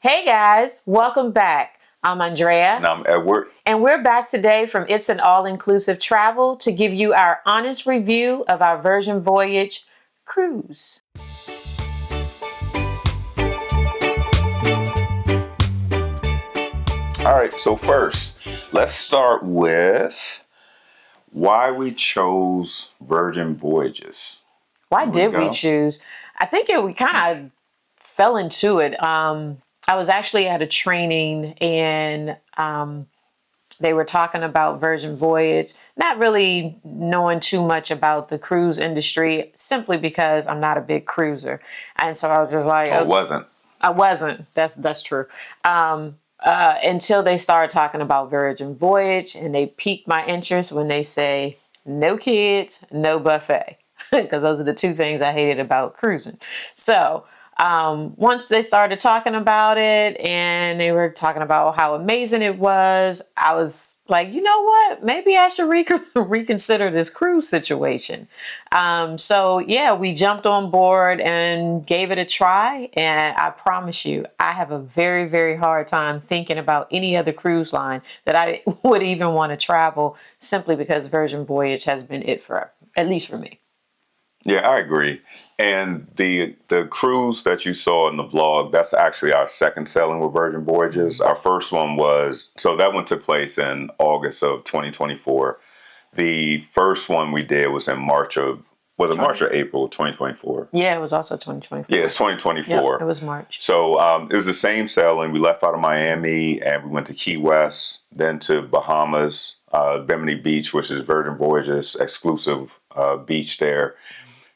Hey guys, welcome back. I'm Andrea. And I'm Edward. And we're back today from It's an All-Inclusive Travel to give you our honest review of our Virgin Voyage cruise. All right, so first, let's start with why we chose Virgin Voyages. Why did we choose? I think we kind of fell into it. I was actually at a training and they were talking about Virgin Voyage, not really knowing too much about the cruise industry, simply because I'm not a big cruiser. And so I was just like, I wasn't. That's true. Until they started talking about Virgin Voyage, and they piqued my interest when they say no kids, no buffet, because those are the two things I hated about cruising. So once they started talking about it and they were talking about how amazing it was, I was like, you know what? Maybe I should reconsider this cruise situation. So yeah, we jumped on board and gave it a try. And I promise you, I have a very, very hard time thinking about any other cruise line that I would even want to travel, simply because Virgin Voyage has been it forever, at least for me. Yeah, I agree. And the cruise that you saw in the vlog, that's actually our second sailing with Virgin Voyages. Our first one that one took place in August of 2024. The first one we did was in March or April 2024? Yeah, it was also 2024. Yeah, it's 2024. Yep, it was March. So it was the same sailing. We left out of Miami and we went to Key West, then to Bahamas, Bimini Beach, which is Virgin Voyages exclusive beach there.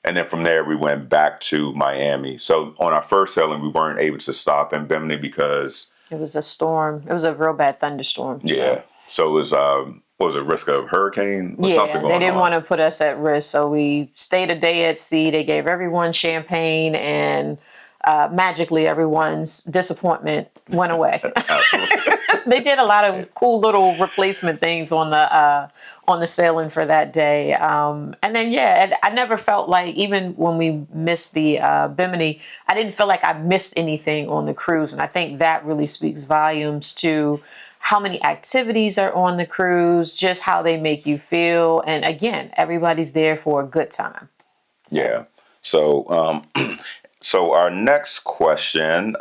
And then from there, we went back to Miami. So on our first sailing, we weren't able to stop in Bimini because it was a storm. It was a real bad thunderstorm. Yeah. So it was, what was it, risk of hurricane or something going on? They didn't want to put us at risk. So we stayed a day at sea. They gave everyone champagne, and magically everyone's disappointment went away. They did a lot of cool little replacement things on the sailing for that day. And then, I never felt like, even when we missed the Bimini, I didn't feel like I missed anything on the cruise. And I think that really speaks volumes to how many activities are on the cruise, just how they make you feel. And again, everybody's there for a good time. Yeah. So, so our next question,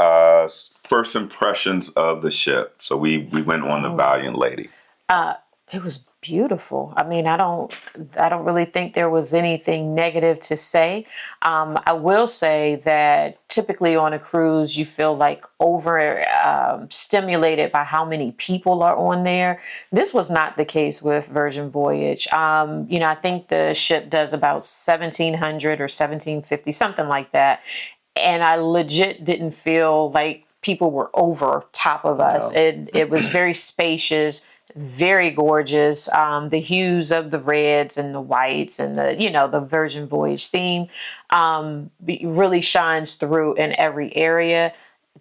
first impressions of the ship. So we went on the Valiant Lady. It was beautiful. I mean, I don't really think there was anything negative to say. I will say that typically on a cruise, you feel like over stimulated by how many people are on there. This was not the case with Virgin Voyage. I think the ship does about 1,700 or 1,750, something like that. And I legit didn't feel like people were over top of us. No. It was very spacious, very gorgeous. The hues of the reds and the whites and the Virgin Voyage theme really shines through in every area.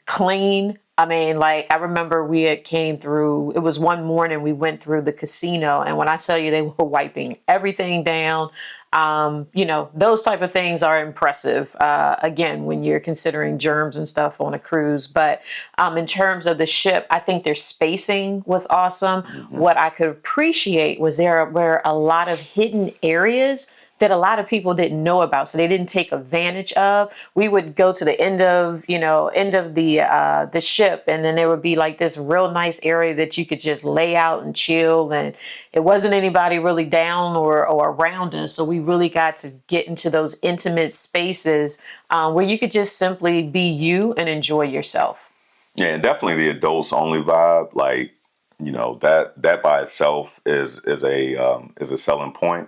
Clean. I mean, like, I remember we had came through, it was one morning we went through the casino, and when I tell you they were wiping everything down, those type of things are impressive, again, when you're considering germs and stuff on a cruise. But in terms of the ship, I think their spacing was awesome. Mm-hmm. What I could appreciate was there were a lot of hidden areas that a lot of people didn't know about, so they didn't take advantage of. We would go to the end of the ship, and then there would be like this real nice area that you could just lay out and chill, and it wasn't anybody really down or around us. So we really got to get into those intimate spaces where you could just simply be you and enjoy yourself. Yeah, and definitely the adults only vibe, like, that by itself is a selling point.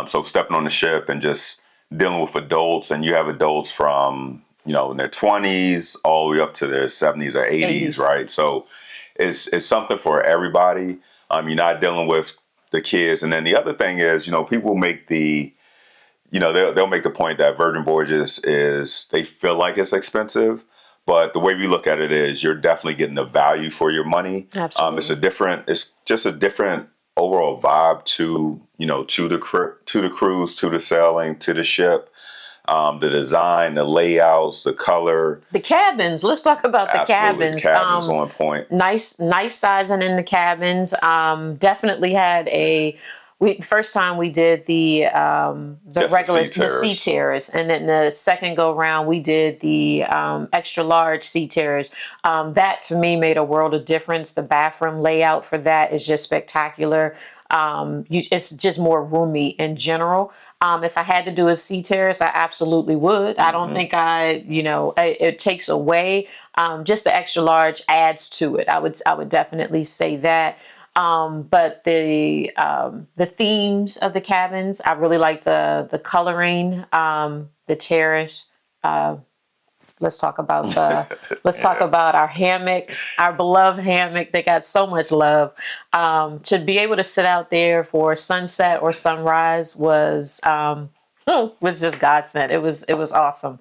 So stepping on the ship and just dealing with adults, and you have adults from, in their 20s all the way up to their 70s or 80s, right? So it's something for everybody. You're not dealing with the kids. And then the other thing is, people make they'll make the point that Virgin Voyages they feel like it's expensive. But the way we look at it is you're definitely getting the value for your money. Absolutely. It's just a different overall vibe to the cruise, to the sailing, to the ship. The design, the layouts, the color. The cabins. Let's talk about the Absolutely, cabins. the cabins on point. Nice sizing in the cabins. Definitely had first time we did Just regular the sea C-terrace. terrace, and then the second go round we did the extra large sea terrace. That to me made a world of difference. The bathroom layout for that is just spectacular. It's just more roomy in general. If I had to do a sea terrace, I absolutely would. I don't think it takes away. Just the extra large adds to it. I would definitely say that. But the themes of the cabins, I really like the coloring, the terrace. Let's talk about talk about our hammock, our beloved hammock. They got so much love. To be able to sit out there for sunset or sunrise was just godsend. It was awesome.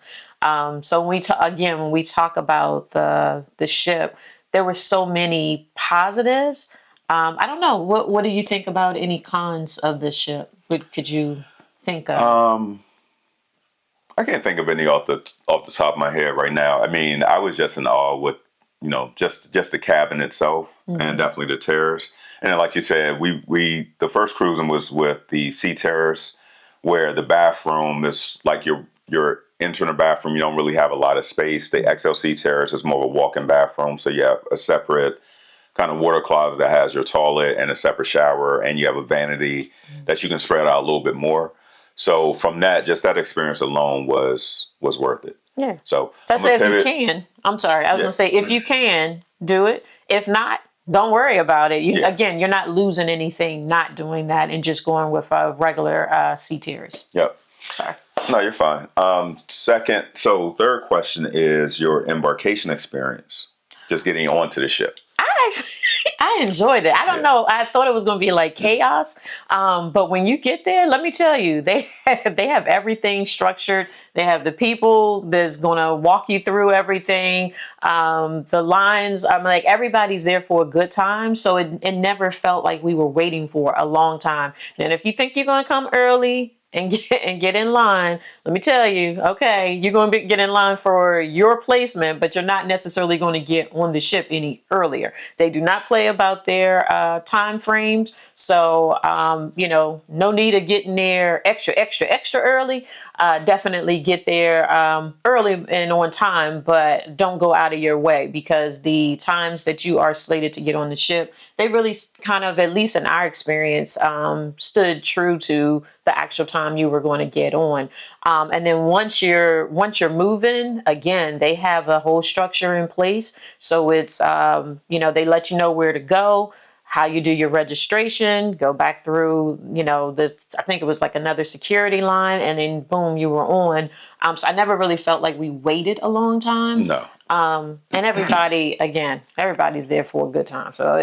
So when we talk about the ship, there were so many positives. I don't know. What do you think about any cons of the ship? What could you think of? I can't think of any off the top of my head right now. I mean, I was just in awe with just the cabin itself, and definitely the terrace. And then, like you said, we the first cruising was with the sea terrace, where the bathroom is like you're entering a bathroom. You don't really have a lot of space. The XLC terrace is more of a walk-in bathroom, so you have a separate kind of water closet that has your toilet and a separate shower, and you have a vanity that you can spread out a little bit more. So from that, just that experience alone was worth it. Yeah. So So I I'm gonna said, if you pivot. can, I'm sorry, I was Yeah. gonna say, if you can do it. If not, don't worry about it. Yeah. Again, you're not losing anything not doing that and just going with a regular sea tiers. Yep. Sorry. No, you're fine. Third question is your embarkation experience, just getting onto the ship. I enjoyed it. I don't know. I thought it was going to be like chaos, but when you get there, let me tell you, they have everything structured. They have the people that's going to walk you through everything. The lines, I'm like, everybody's there for a good time, so it never felt like we were waiting for a long time. And if you think you're going to come early and get in line, let me tell you, okay, you're going to get in line for your placement, but you're not necessarily going to get on the ship any earlier. They do not play about their time frames, so no need of getting there extra early. Definitely get there early and on time, but don't go out of your way, because the times that you are slated to get on the ship, they really kind of, at least in our experience, stood true to the actual time you were going to get on. And then once you're moving, again, they have a whole structure in place. So it's they let you know where to go, how you do your registration, go back through, I think it was like another security line, and then boom, you were on. So I never really felt like we waited a long time. No. And everybody's there for a good time. So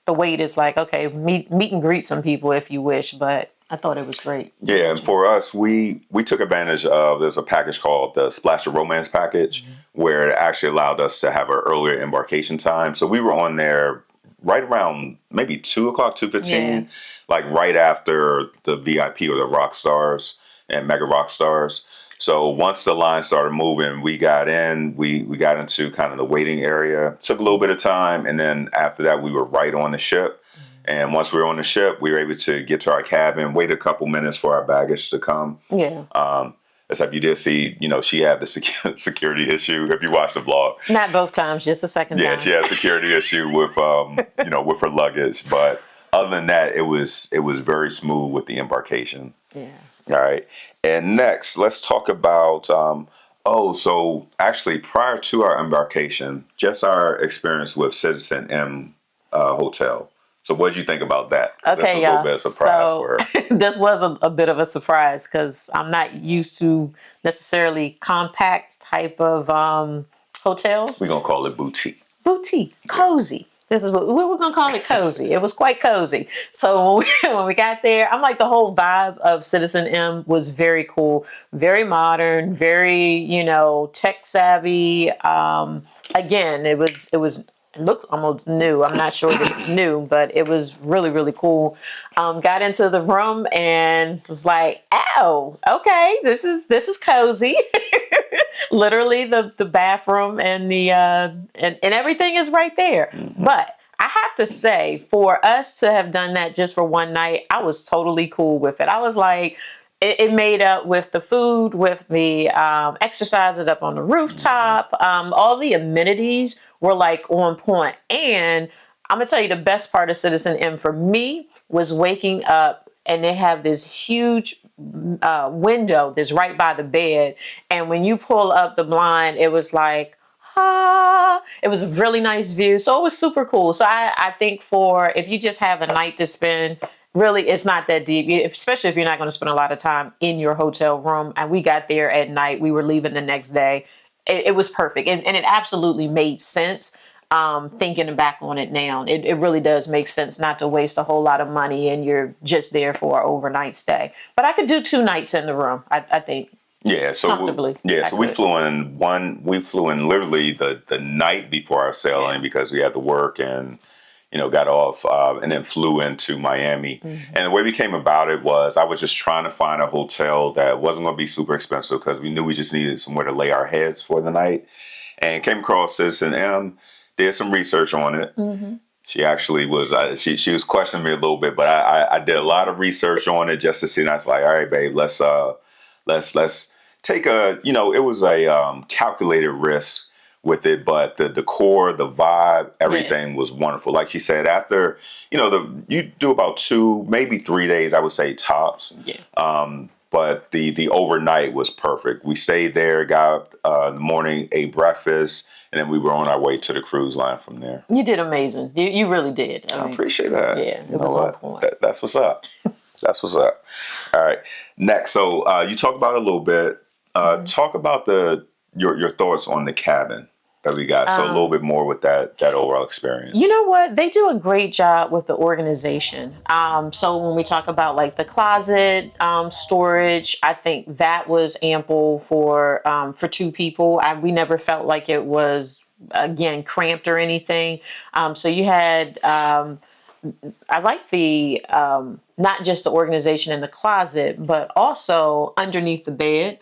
the wait is like, okay, meet and greet some people if you wish, but I thought it was great. Yeah, and for us, we took advantage of, there's a package called the Splash of Romance package, where it actually allowed us to have an earlier embarkation time. So we were on there right around maybe 2:00, 2:15, like right after the VIP or the rock stars and mega rock stars. So once the line started moving, we got in, we got into kind of the waiting area. Took a little bit of time, and then after that, we were right on the ship. And once we were on the ship, we were able to get to our cabin, wait a couple minutes for our baggage to come. Yeah. Except you did see, she had the security issue. If you watched the vlog, Not both times, just a second time. yeah, she had a security issue with, with her luggage. But other than that, it was very smooth with the embarkation. Yeah. All right. And next, let's talk about. So actually, prior to our embarkation, just our experience with CitizenM Hotel. So what did you think about that? Okay, this was a little bit of a surprise for her. This was a bit of a surprise, because I'm not used to necessarily compact type of hotels. We're gonna call it boutique. Boutique, cozy. This is what we're gonna call it, cozy. It was quite cozy. So when we got there, I'm like, the whole vibe of CitizenM was very cool, very modern, very tech savvy. Again, it was It looked almost new. I'm not sure that it's new, but it was really, really cool. Got into the room and was like, "Oh, okay, this is cozy." Literally, the bathroom and the and everything is right there. But I have to say, for us to have done that just for one night, I was totally cool with it. I was like, it made up with the food, with the exercises up on the rooftop. All the amenities were like on point. And I'm gonna tell you the best part of Citizen M for me was waking up and they have this huge window that's right by the bed. And when you pull up the blind, it was like, ah, it was a really nice view. So it was super cool. So I think for if you just have a night to spend, really, it's not that deep, especially if you're not going to spend a lot of time in your hotel room. And we got there at night. We were leaving the next day. It was perfect. And it absolutely made sense. Thinking back on it now, it really does make sense not to waste a whole lot of money and you're just there for an overnight stay. But I could do 2 nights in the room, I think. Yeah, so Comfortably. we flew in literally the night before our sailing because we had to work and got off and then flew into Miami. And the way we came about it was I was just trying to find a hotel that wasn't going to be super expensive because we knew we just needed somewhere to lay our heads for the night. And came across CitizenM, did some research on it. She actually was she was questioning me a little bit, but I did a lot of research on it just to see. And I was like, all right, babe, let's take a it was a calculated risk with it, but the decor, the vibe, everything was wonderful. Like she said, after you do about 2, maybe 3 days, I would say tops. But the overnight was perfect. We stayed there, got in the morning, ate breakfast, and then we were on our way to the cruise line from there. You did amazing. You really did. I appreciate that. Yeah, it was on point. That's what's up. That's what's up. All right. Next, so you talked about it a little bit. Talk about your thoughts on the cabin that we got. So a little bit more with that overall experience. You know what? They do a great job with the organization. So when we talk about like the closet storage, I think that was ample for 2 people. We never felt like it was, again, cramped or anything. So you had, I like the, not just the organization in the closet, but also underneath the bed,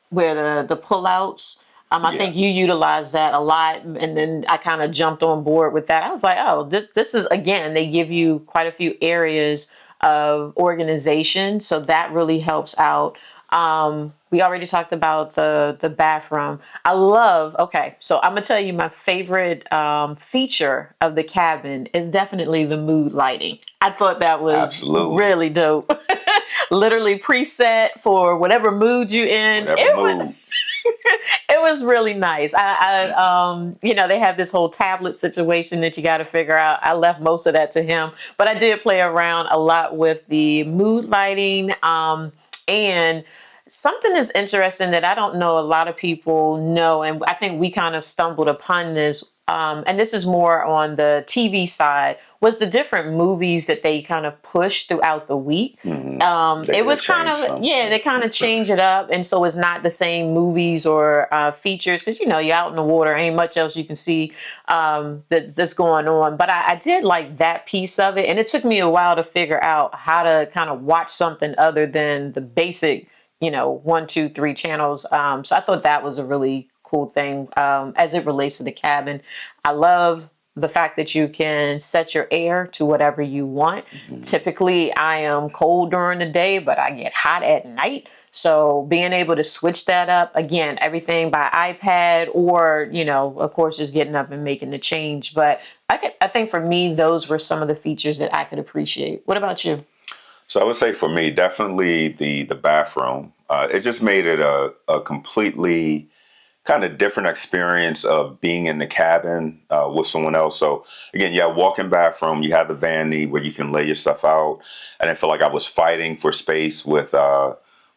where the pullouts. I think you utilized that a lot, and then I kind of jumped on board with that. I was like, oh, this is, again, they give you quite a few areas of organization, so that really helps out. We already talked about the bathroom. Okay, so I'm gonna tell you my favorite feature of the cabin is definitely the mood lighting. I thought that was really dope. Literally preset for whatever mood you in. It was really nice. They have this whole tablet situation that you got to figure out. I left most of that to him, but I did play around a lot with the mood lighting. And something is interesting that I don't know a lot of people know, and I think we kind of stumbled upon this. And this is more on the TV side, was the different movies that they kind of push throughout the week. It was kind of, they kind of change it up. And so it's not the same movies or features because, you're out in the water, ain't much else you can see that's going on. But I did like that piece of it. And it took me a while to figure out how to kind of watch something other than the basic, 1, 2, 3 channels. So I thought that was a really cool thing as it relates to the cabin. I love the fact that you can set your air to whatever you want. Typically, I am cold during the day, but I get hot at night. So being able to switch that up, again, everything by iPad or, of course, just getting up and making the change. But I think for me, those were some of the features that I could appreciate. What about you? So I would say for me, definitely the bathroom. It just made it a completely kind of different experience of being in the cabin with someone else. So again, walk-in bathroom, you have the vanity where you can lay your stuff out. And I feel like I was fighting for space with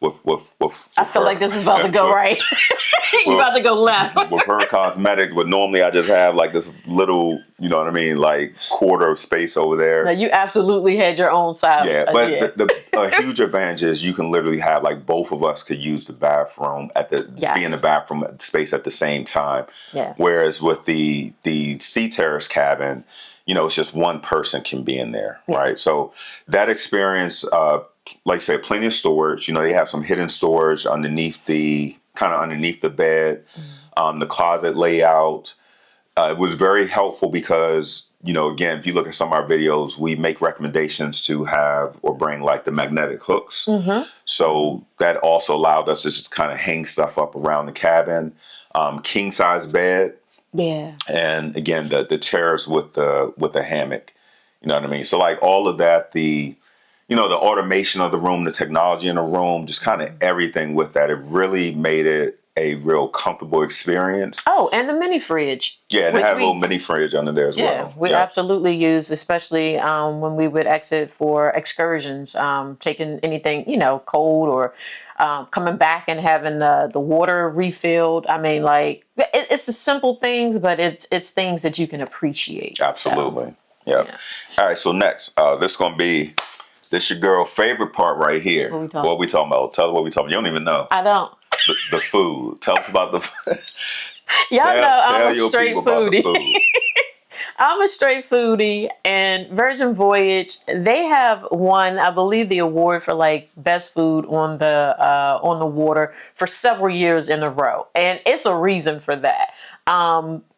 with I feel her, like this is about to go right. You about to go left. with her cosmetics. But normally I just have like this little, you know what I mean, like quarter of space over there. No, you absolutely had your own side. Yeah, but Yeah. a huge advantage is you can literally have like both of us could use the bathroom be in the bathroom space at the same time. Yeah. Whereas with the sea terrace cabin, you know, it's just one person can be in there, right? So that experience, like I said, plenty of storage. You know, they have some hidden storage underneath the bed, the closet layout. It was very helpful because, you know, again, if you look at some of our videos, we make recommendations to have or bring like the magnetic hooks. So that also allowed us to just kind of hang stuff up around the cabin. King size bed. Yeah. And again, the chairs with the hammock. You know what I mean? So like all of that, the automation of the room, the technology in the room, just kind of everything with that. It really made it a real comfortable experience. Oh, and the mini fridge. Yeah, and it has a little mini fridge under there as well. Yeah, we absolutely use, especially when we would exit for excursions, taking anything, you know, cold or coming back and having the water refilled. I mean, like, it's the simple things, but it's things that you can appreciate. Absolutely. So, yeah. All right, so next, this your girl favorite part right here. What we talking about? Tell us what we talking about. You don't even know. I don't. The food. Tell us about the food. Y'all know I'm a straight foodie. Food. I'm a straight foodie, and Virgin Voyage, they have won, I believe, the award for like best food on the water for several years in a row, and it's a reason for that.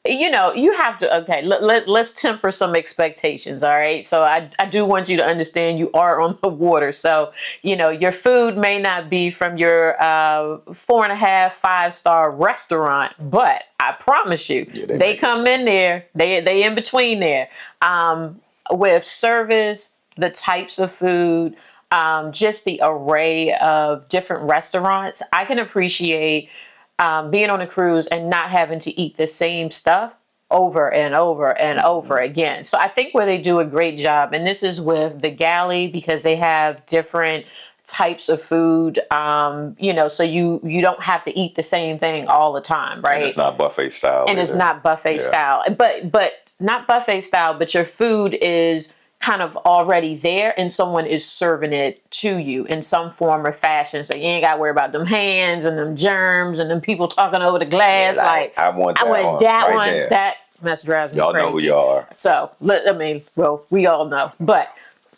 You know, you have to, okay, let's temper some expectations, all right? So I do want you to understand you are on the water. So, you know, your food may not be from your 4.5, 5-star restaurant, but I promise you, they come in there, they in between there, with service, the types of food, just the array of different restaurants. I can appreciate being on a cruise and not having to eat the same stuff over and over and over again. So I think where they do a great job, and this is with the galley, because they have different types of food, you know, so you don't have to eat the same thing all the time, right? And it's not buffet style. And it's not buffet style, but not buffet style, but your food is kind of already there and someone is serving it to you in some form or fashion. So you ain't got to worry about them hands and them germs and them people talking over the glass. Like, I want that one. There. That mess drives me crazy. Y'all know who you are. So, I mean, well, we all know, but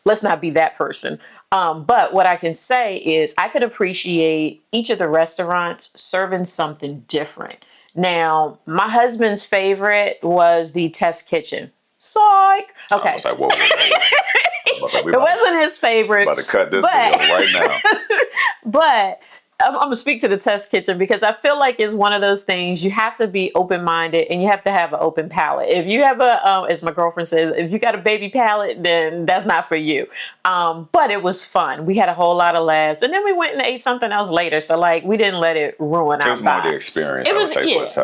let's not be that person. But what I can say is I could appreciate each of the restaurants serving something different. Now, my husband's favorite was the test kitchen. Psych. Okay. I was like, whoa. It wasn't his favorite. About to cut this video right now. But I'm going to speak to the test kitchen because I feel like it's one of those things you have to be open-minded and you have to have an open palate. If you have as my girlfriend says, if you got a baby palate, then that's not for you. But it was fun. We had a whole lot of laughs. And then we went and ate something else later. So like we didn't let it ruin our vibe. It was more the experience. It was,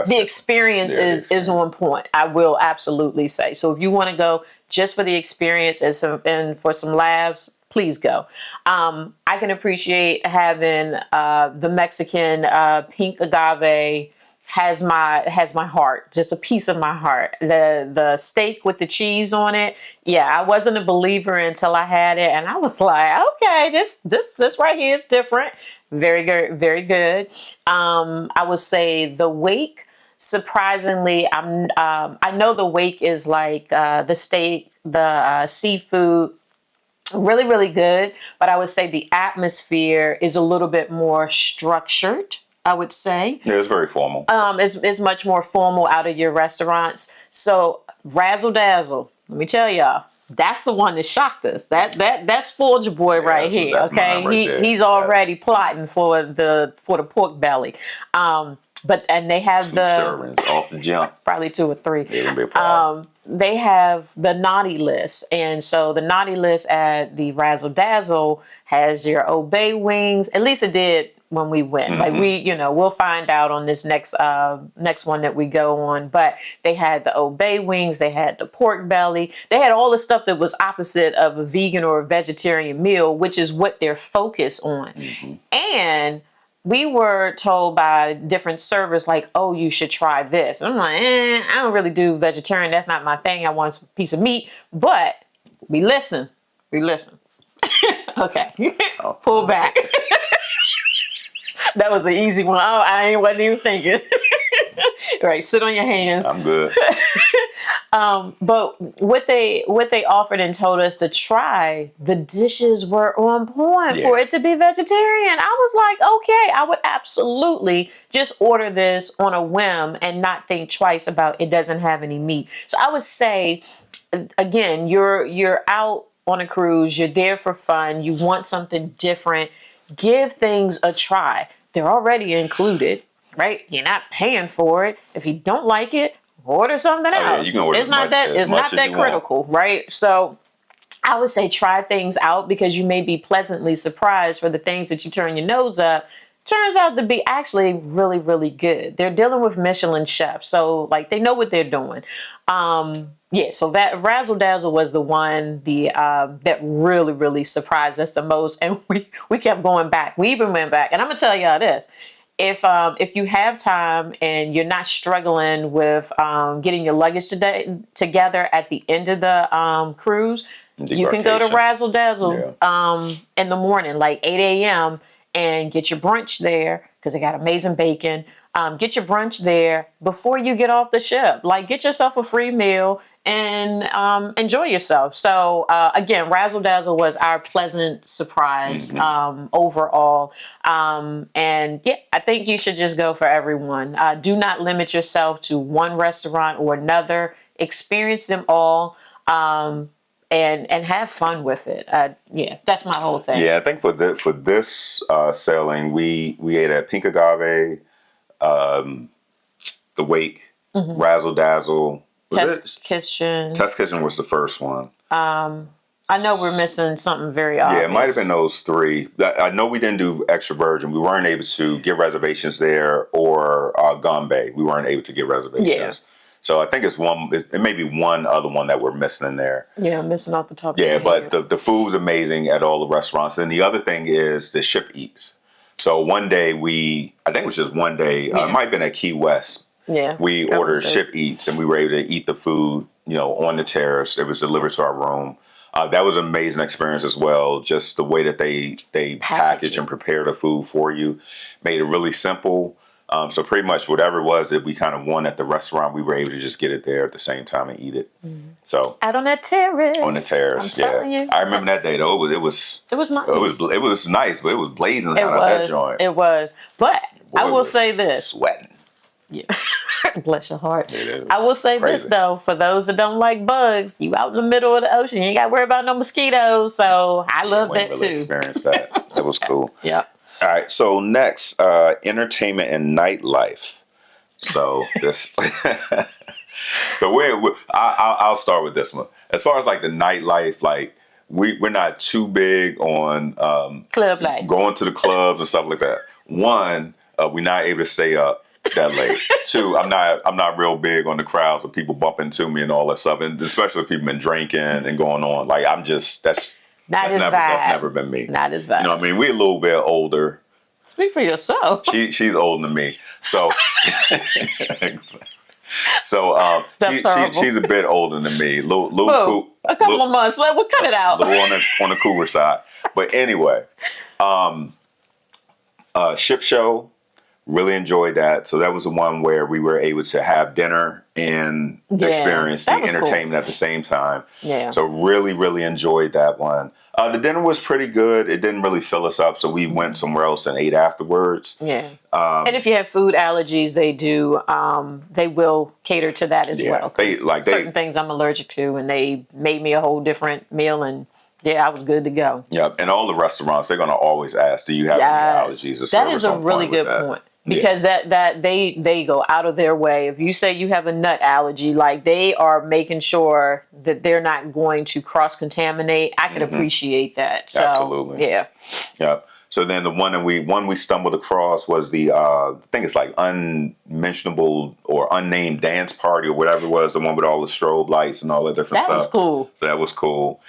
the experience is on point. I will absolutely say. So if you want to go just for the experience and for some laughs, please go. I can appreciate having the Mexican pink agave has my heart, just a piece of my heart. The steak with the cheese on it. Yeah, I wasn't a believer until I had it, and I was like, okay, this right here is different. Very good, very good. I would say the wake. Surprisingly, I know the wake is like the steak, the seafood. Really, really good. But I would say the atmosphere is a little bit more structured, I would say. Yeah, it's very formal. It's much more formal out of your restaurants. So razzle dazzle, let me tell y'all, that's the one that shocked us. That spoiled your boy right here. That's okay, he's already plotting for the pork belly. And they have two servings off the jump. Probably 2 or 3. It won't be a problem. They have the naughty list. And so the naughty list at the Razzle Dazzle has your Obey wings. At least it did when we went. Like we'll find out on this next one that we go on. But they had the Old Bay wings, they had the pork belly, they had all the stuff that was opposite of a vegan or a vegetarian meal, which is what they're focused on. And we were told by different servers, like, oh, you should try this. And I'm like, I don't really do vegetarian. That's not my thing. I want a piece of meat. But we listen. Okay. Pull back. That was an easy one. Oh, I wasn't even thinking. Right. Sit on your hands. I'm good. But what they offered and told us to try, the dishes were on point for it to be vegetarian. I was like, okay, I would absolutely just order this on a whim and not think twice about it doesn't have any meat. So I would say, again, you're out on a cruise, you're there for fun, you want something different, give things a try. They're already included, right? You're not paying for it. If you don't like it, order something else. You can order it's not that critical, right? So I would say try things out, because you may be pleasantly surprised for the things that you turn your nose up. Turns out to be actually really, really good. They're dealing with Michelin chefs, so like they know what they're doing. So that Razzle Dazzle was the one that really, really surprised us the most, and we kept going back. We even went back, and I'm gonna tell y'all this. If you have time and you're not struggling with getting your luggage together at the end of the cruise, you can go to Razzle Dazzle in the morning, like 8 a.m., and get your brunch there, because they got amazing bacon. Get your brunch there before you get off the ship. Like, get yourself a free meal and enjoy yourself. So again, Razzle Dazzle was our pleasant surprise overall. And yeah, I think you should just go for everyone. Do not limit yourself to one restaurant or another. Experience them all. And have fun with it. That's my whole thing. Yeah, I think for this sailing, we ate at Pink Agave, the Wake, Razzle Dazzle. Test Kitchen. Test Kitchen was the first one. I know we're missing something very obvious. Yeah, it might have been those three. I know we didn't do Extra Virgin. We weren't able to get reservations there, or Gombe. We weren't able to get reservations. Yeah. So I think it may be one other one that we're missing in there. Yeah, I'm missing off the top of Yeah, my head. but the food's amazing at all the restaurants. And the other thing is the ship eats. So one day I think it was just one day, it might have been at Key West. Yeah. We ordered ship eats, and we were able to eat the food, on the terrace. It was delivered to our room. That was an amazing experience as well. Just the way that they package and prepare the food for you made it really simple. So pretty much whatever it was that we kind of want at the restaurant, we were able to just get it there at the same time and eat it. So out on that terrace. On the terrace, I'm telling you. I remember that day though. It was nice. It was nice, but it was blazing hot at that joint. It was. But I will say this. Sweating. Yeah. Bless your heart. I will say this though, for those that don't like bugs, you out in the middle of the ocean, you ain't got to worry about no mosquitoes. So I love that really too. Experienced that. That was cool. Yeah. All right. So next, entertainment and nightlife. So this. So I'll start with this one. As far as like the nightlife, like we're not too big on club life, going to the clubs and stuff like that. One, we're not able to stay up that late. Two, I'm not real big on the crowds of people bumping into me and all that stuff, and especially if people been drinking and going on. Like that's never been me. Not as vibe. You know what I mean? We're a little bit older. Speak for yourself. She's older than me, so she's a bit older than me. A couple of months. We'll cut it out. Little on the cooler side, but anyway, ship show. Really enjoyed that. So that was the one where we were able to have dinner and experience the entertainment at the same time. Yeah. So really, really enjoyed that one. The dinner was pretty good. It didn't really fill us up, so we went somewhere else and ate afterwards. Yeah. And if you have food allergies, they will cater to that as well. Certain things I'm allergic to, and they made me a whole different meal, and I was good to go. Yeah, and all the restaurants, they're going to always ask, do you have any allergies? That is a really good point. Because that they go out of their way. If you say you have a nut allergy, like they are making sure that they're not going to cross contaminate. I could appreciate that. So, absolutely. Yeah. Yeah. So then the one we stumbled across was the I think it's like unmentionable or unnamed dance party or whatever it was, the one with all the strobe lights and all that different That stuff. was cool. So that was cool.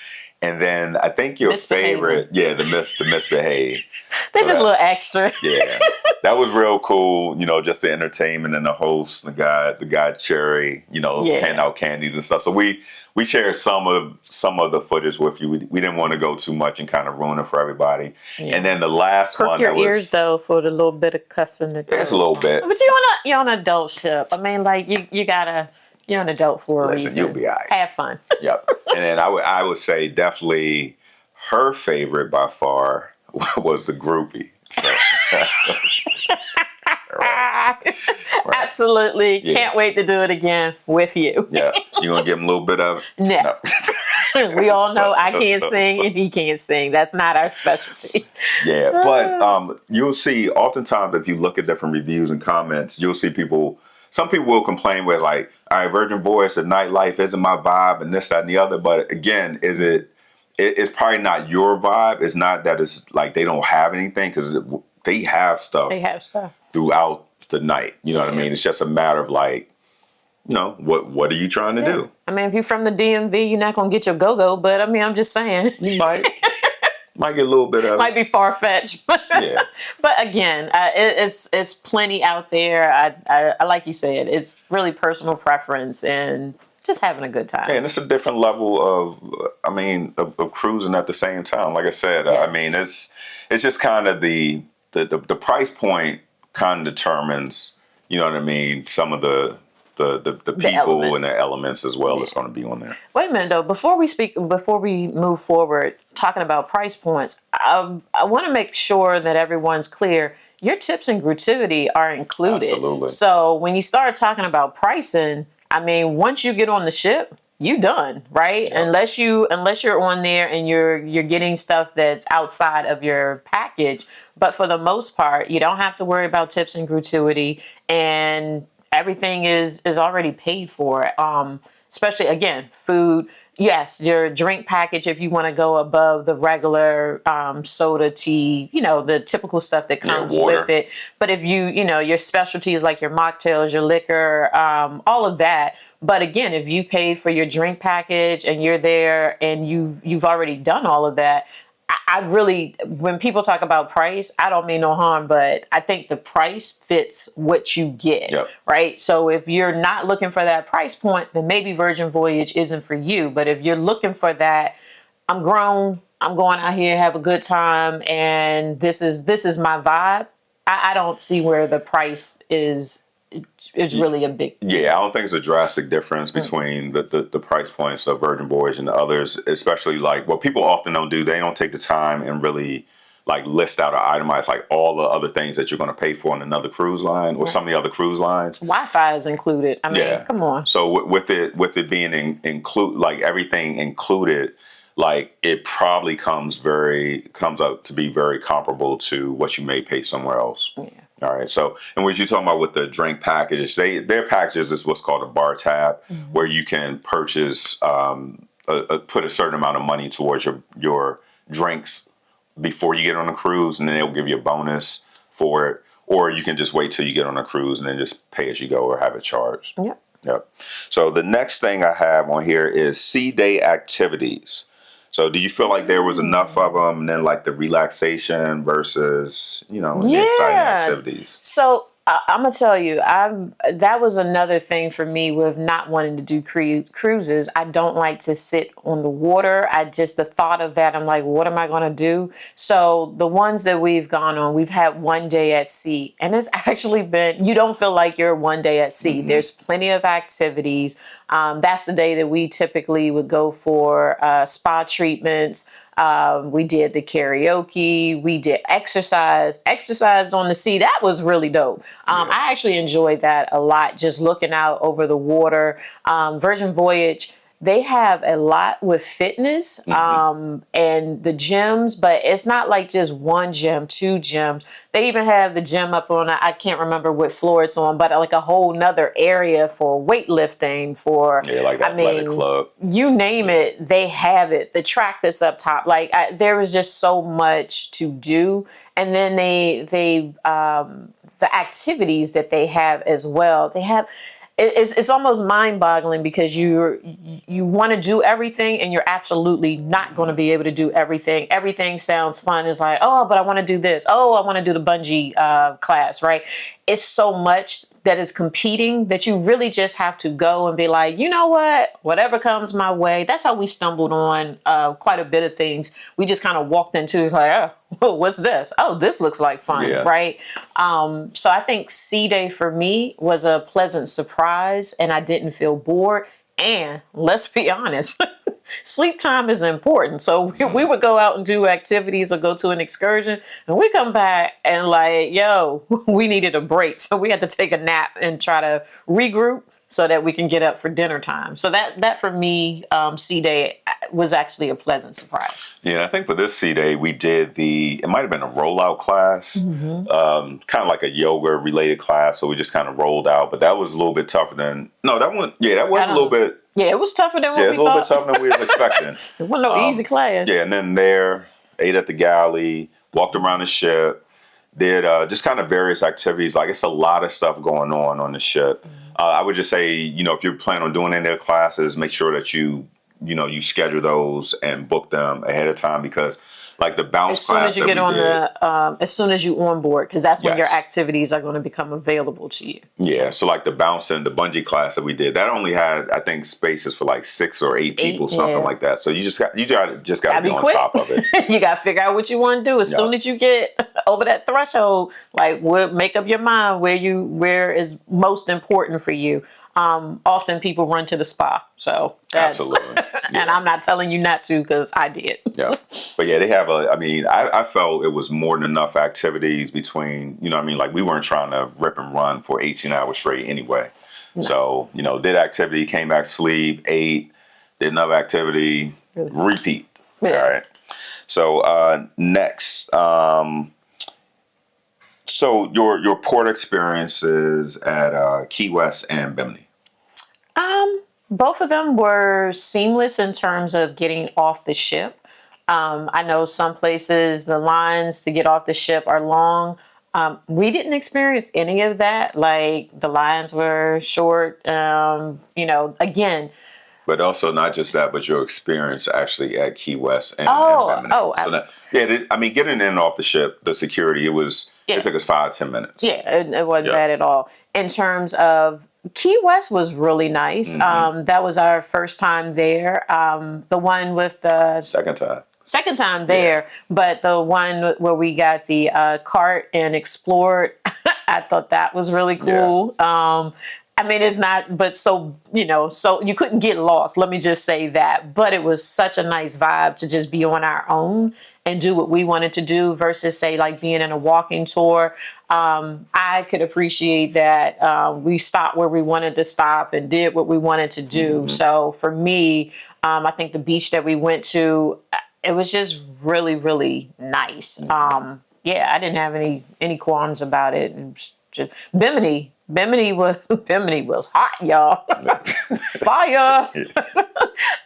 And then I think your favorite, the misbehave. They're So just a little extra. Yeah, that was real cool. You know, just the entertainment and the host, the guy Cherry, handing out candies and stuff. So we shared some of the footage with you. We didn't want to go too much and kind of ruin it for everybody. Yeah. And then the last Perk one, your ears though for the little bit of cussing. It's a little bit, but you're on an adult ship. I mean, like you're an adult for a reason. You'll be all right. Have fun. Yep. And then I would say definitely her favorite by far was the groupie. So. Right. Absolutely. Yeah. Can't wait to do it again with you. Yeah. You gonna give him a little bit of no. We all know I can't sing and he can't sing. That's not our specialty. Yeah. But you'll see oftentimes if you look at different reviews and comments, you'll see some people will complain where it's like, all right, Virgin Voyages, the nightlife isn't my vibe and this, that, and the other. But again, it's probably not your vibe. It's not that it's like they don't have anything, because they have stuff. They have stuff throughout the night. You know what I mean? It's just a matter of like, what are you trying to do? I mean, if you're from the DMV, you're not gonna get your go-go. But I mean, I'm just saying. You might get a little bit of. Might be far-fetched. Yeah. But again, it's plenty out there. I like you said, it's really personal preference and just having a good time. Yeah, and it's a different level of cruising at the same time. Like I said, yes. I mean, it's just kind of the price point kind of determines, you know what I mean, some of the people and the elements as well that's going to be on there. Wait a minute though, before we move forward, talking about price points, I want to make sure that everyone's clear. Your tips and gratuity are included. Absolutely. So when you start talking about pricing, I mean, once you get on the ship, you done, right? Yep. Unless you're on there and you're getting stuff that's outside of your package. But for the most part, you don't have to worry about tips and gratuity, and everything is already paid for. Especially again, food. Yes, your drink package if you want to go above the regular soda, tea, the typical stuff that comes with it. But if your specialties like your mocktails, your liquor, all of that. But again, if you pay for your drink package and you're there and you've already done all of that, I really, when people talk about price, I don't mean no harm, but I think the price fits what you get, yep. Right? So if you're not looking for that price point, then maybe Virgin Voyage isn't for you. But if you're looking for that, I'm grown, I'm going out here, have a good time, and this is my vibe, I don't see where the price is really a big deal. Yeah, I don't think it's a drastic difference between the price points of Virgin Voyage and the others, especially like what people often don't do. They don't take the time and really like list out or itemize like all the other things that you're going to pay for on another cruise line or some of the other cruise lines. Wi-Fi is included. I mean, come on. So with it being include like everything included, like it probably comes up to be very comparable to what you may pay somewhere else. Yeah. All right. So, and what you're talking about with the drink packages, their packages is what's called a bar tab, where you can purchase, put a certain amount of money towards your drinks before you get on a cruise, and then they'll give you a bonus for it. Or you can just wait till you get on a cruise and then just pay as you go or have it charged. Yep. So the next thing I have on here is sea day activities. So do you feel like there was enough of them, and then like the relaxation versus, the exciting activities? So I'm going to tell you, that was another thing for me with not wanting to do cruises. I don't like to sit on the water. The thought of that, I'm like, what am I going to do? So the ones that we've gone on, we've had one day at sea, and it's actually been, you don't feel like you're one day at sea. Mm-hmm. There's plenty of activities. That's the day that we typically would go for spa treatments. We did the karaoke, we did exercise on the sea. That was really dope. I actually enjoyed that a lot, just looking out over the water. Virgin Voyage, they have a lot with fitness and the gyms, but it's not like just one gym, two gyms. They even have the gym up on, I can't remember what floor it's on, but like a whole nother area for weightlifting, for, Yeah, like the I athletic mean, club. you name it, they have it. The track that's up top, like there was just so much to do. And then the activities that they have as well. They have, it's almost mind-boggling because you want to do everything and you're absolutely not going to be able to do everything. Everything sounds fun. It's like, oh, but I want to do this. Oh, I want to do the bungee class, right? It's so much that is competing that you really just have to go and be like, you know what, whatever comes my way. That's how we stumbled on quite a bit of things. We just kind of walked into like, oh, what's this? Oh, this looks like fun, right? So I think C-Day for me was a pleasant surprise and I didn't feel bored. And let's be honest, sleep time is important. So we would go out and do activities or go to an excursion and we come back and like, yo, we needed a break. So we had to take a nap and try to regroup so that we can get up for dinner time. So that for me, C-Day was actually a pleasant surprise. Yeah, I think for this C-Day, we did it might have been a rollout class, kind of like a yoga related class. So we just kind of rolled out, but that was a little bit tougher than, no, that one, yeah, that was a little bit. Yeah, it was tougher than what we thought. Yeah, it's a little bit tougher than we were expecting. It wasn't no easy class. Yeah, and then ate at the galley, walked around the ship, did just kind of various activities. Like it's a lot of stuff going on the ship. I would just say, if you're planning on doing any of the classes, make sure that you schedule those and book them ahead of time because like the bounce class as soon as you get on as soon as you on board, because that's when your activities are going to become available to you. Yeah, so like the bounce and the bungee class that we did, that only had I think spaces for like 6 or 8 people, something like that. So you just got to be on top of it. You got to figure out what you want to do as soon as you get over that threshold. Like, make up your mind where is most important for you. Often people run to the spa, so that's absolutely. And I'm not telling you not to because I did. Yeah, but yeah, they have I felt it was more than enough activities between, like we weren't trying to rip and run for 18 hours straight anyway. No. So, did activity, came back, sleep, ate, did another activity, repeat. Yeah. All right. So next, so your port experiences at Key West and Bimini. Both of them were seamless in terms of getting off the ship. I know some places the lines to get off the ship are long. We didn't experience any of that. Like the lines were short, again. But also not just that, but your experience actually at Key West and Bimini. Getting in and off the ship, the security, it took us 5-10 minutes. Yeah, it wasn't bad at all. In terms of Key West was really nice. That was our first time there. The one with the second time there, but the one where we got the cart and explored, I thought that was really cool. Yeah. It's not, but so you couldn't get lost. Let me just say that. But it was such a nice vibe to just be on our own and do what we wanted to do versus say like being in a walking tour. I could appreciate that we stopped where we wanted to stop and did what we wanted to do. So for me, I think the beach that we went to, it was just really, really nice. I didn't have any qualms about it. And just, Bimini was hot, y'all. Fire.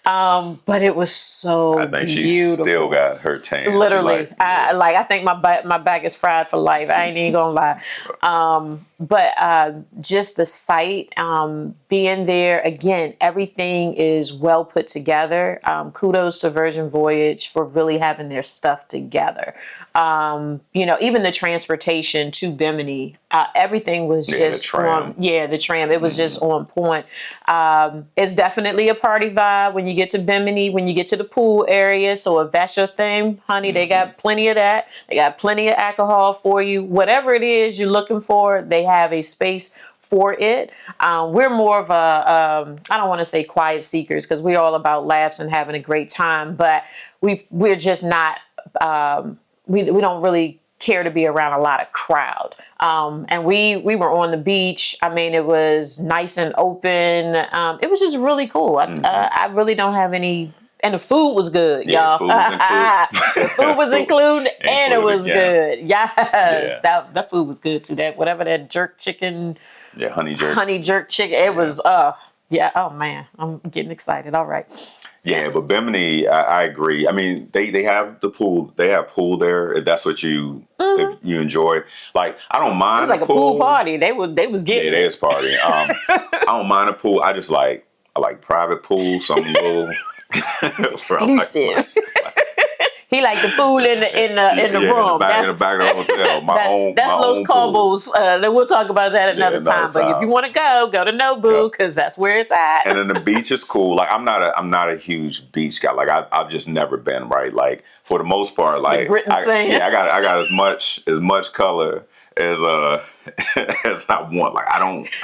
But it was so beautiful. I think she still got her tan. Literally. I think my back is fried for life. I ain't even gonna lie. But just the site, being there, again, everything is well put together. Kudos to Virgin Voyage for really having their stuff together. Even the transportation to Bimini, everything was just the tram. It was just on point. It's definitely a party vibe when you get to Bimini, when you get to the pool area. So if that's your thing, honey, they got plenty of that. They got plenty of alcohol for you. Whatever it is you're looking for, they have a space for it. We're more of I don't want to say quiet seekers because we're all about laughs and having a great time, but we're just not, we don't really care to be around a lot of crowd. And we were on the beach. I mean, it was nice and open. It was just really cool. I really don't have any. And the food was good, y'all. Food was The food was included, and it was good. Yes, Yeah. that food was good too. That whatever that jerk chicken, Honey jerk chicken. It was yeah. Oh man, I'm getting excited. All right. So, yeah, but Bimini, I agree. I mean, they have the pool. They have pool there if that's what if you enjoy. Like, I don't mind. it was like a pool party. They was getting Yeah, it is party. I don't mind a pool. I like private pool, some little exclusive. He like the pool in the room. In the back of the hotel. That's Los Cobos. Then we'll talk about that another time. But if you want to go to Nobu because that's where it's at. And then the beach is cool. Like, I'm not a huge beach guy. Like, I've just never been, right. Like, for the most part, like I got as much color as as I want. Like, I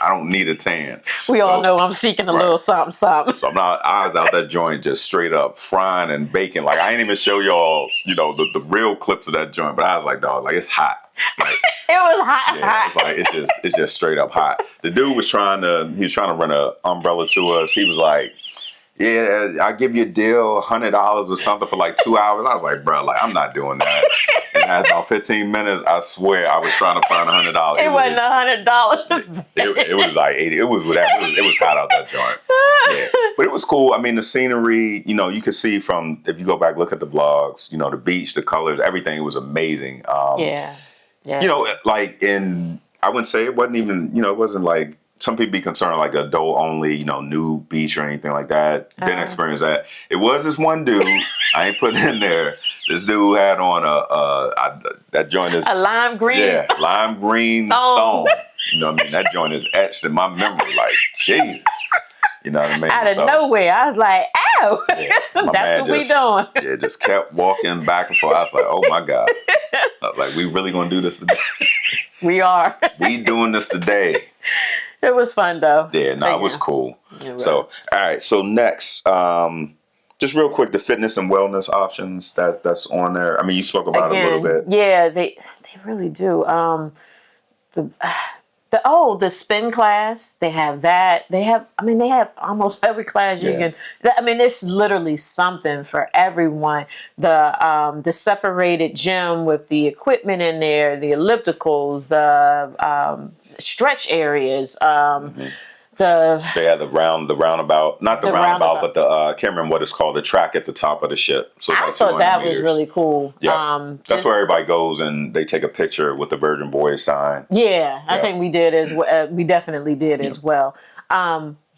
don't need a tan. We all know I'm seeking a little something. So I was out that joint just straight up frying and baking. Like, I ain't even show y'all, the real clips of that joint. But I was like, dog, like, it's hot. Like, it was hot. Yeah, it's like it's just straight up hot. The dude was trying to run an umbrella to us. He was like, yeah, I'll give you a deal, $100 or something for like 2 hours. I was like, bro, like, I'm not doing that. And after about 15 minutes, I swear I was trying to find $100. It wasn't $100. It was like 80. It was whatever. It was hot out that joint. Yeah. But it was cool. I mean, the scenery, you could see from, if you go back, look at the vlogs, the beach, the colors, everything was amazing. Yeah. Like I wouldn't say it wasn't even, it wasn't like, some people be concerned like adult only, nude beach or anything like that. Didn't experience that. It was this one dude, I ain't putting in there. This dude had on that joint is a lime green. Yeah, lime green thong. You know what I mean? That joint is etched in my memory. Like, Jesus. You know what I mean? Out of nowhere, I was like, "Ow, yeah, that's what we doing." Yeah, just kept walking back and forth. I was like, "Oh my God!" I was like, "We really gonna do this today?" We are. We doing this today. It was fun though. Yeah, it was cool. So, all right. So next, just real quick, the fitness and wellness options that's on there. I mean, you spoke about it a little bit. Yeah, they really do. The spin class, they have that. They have almost every class you can. I mean, there's literally something for everyone. The separated gym with the equipment in there, the ellipticals, the stretch areas. They had the roundabout, not the roundabout, but I can't remember what it's called, the track at the top of the ship. So I thought that was really cool. Yeah, that's where everybody goes and they take a picture with the Virgin Voyages sign. Yeah, I think we did as well. We definitely did as well.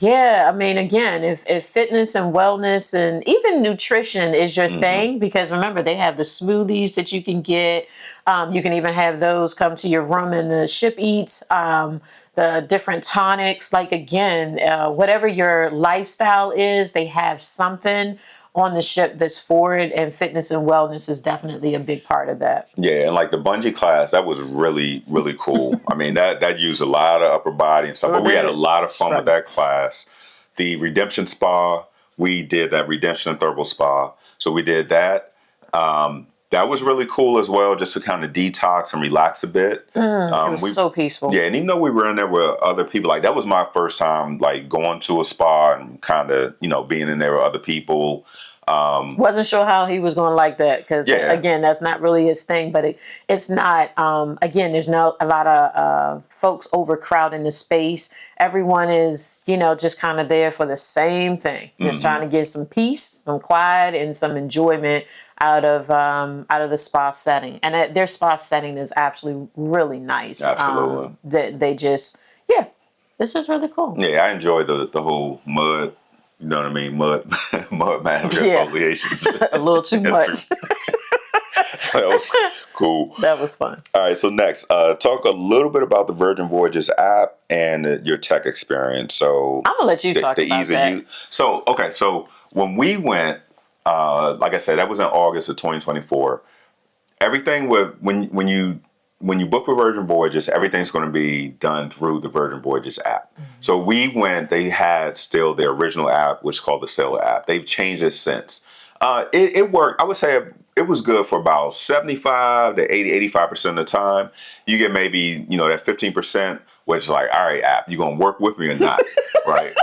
Yeah, I mean, again, if fitness and wellness and even nutrition is your thing, because remember, they have the smoothies that you can get. You can even have those come to your room and the ship eats. The different tonics, like again, whatever your lifestyle is, they have something on the ship that's for it, and fitness and wellness is definitely a big part of that. Yeah, and like the bungee class, that was really, really cool. I mean, that used a lot of upper body and stuff, but we had a lot of fun with that class. The Redemption Spa, we did that Redemption Thermal Spa. So we did that. That was really cool as well, just to kind of detox and relax a bit. It was so peaceful. Yeah, and even though we were in there with other people, like that was my first time like going to a spa and kind of, being in there with other people. Wasn't sure how he was going to like that because, again, that's not really his thing. But it's not, again, there's a lot of folks overcrowding the space. Everyone is, just kind of there for the same thing. Just trying to get some peace, some quiet, and some enjoyment out of the spa setting. And their spa setting is actually really nice. Absolutely. They just, it's just really cool. Yeah, I enjoyed the whole mud. You know what I mean? Mud mask exfoliation. A little too much. That was cool. That was fun. All right, so next, talk a little bit about the Virgin Voyages app and your tech experience. So I'm gonna let you talk about ease of use. So when we went, like I said, that was in August of 2024. Everything when you book with Virgin Voyages, everything's going to be done through the Virgin Voyages app. So we went, they had still their original app, which is called the Sailor app. They've changed it since. It worked. I would say it was good for about 75 to 85% of the time. You get maybe, that 15%, which is like, all right, app, you gonna work with me or not, right?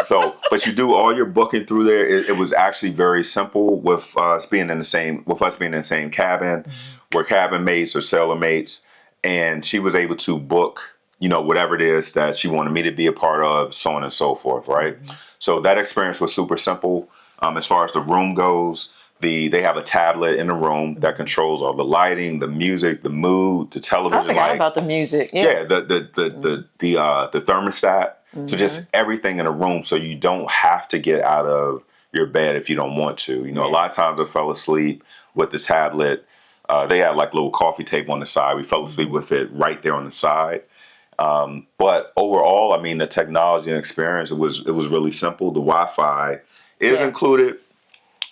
So, but you do all your booking through there. It was actually very simple with us being in the same cabin. We're cabin mates or sailor mates, and she was able to book, whatever it is that she wanted me to be a part of, so on and so forth, right? So that experience was super simple. As far as the room goes, they have a tablet in the room that controls all the lighting, the music, the mood, the television. I forgot about the music. Yeah, the thermostat. So just everything in a room, so you don't have to get out of your bed if you don't want to. A lot of times I fell asleep with the tablet. They had like a little coffee table on the side. We fell asleep with it right there on the side. But overall, I mean, the technology and experience, it was really simple. The Wi-Fi is included.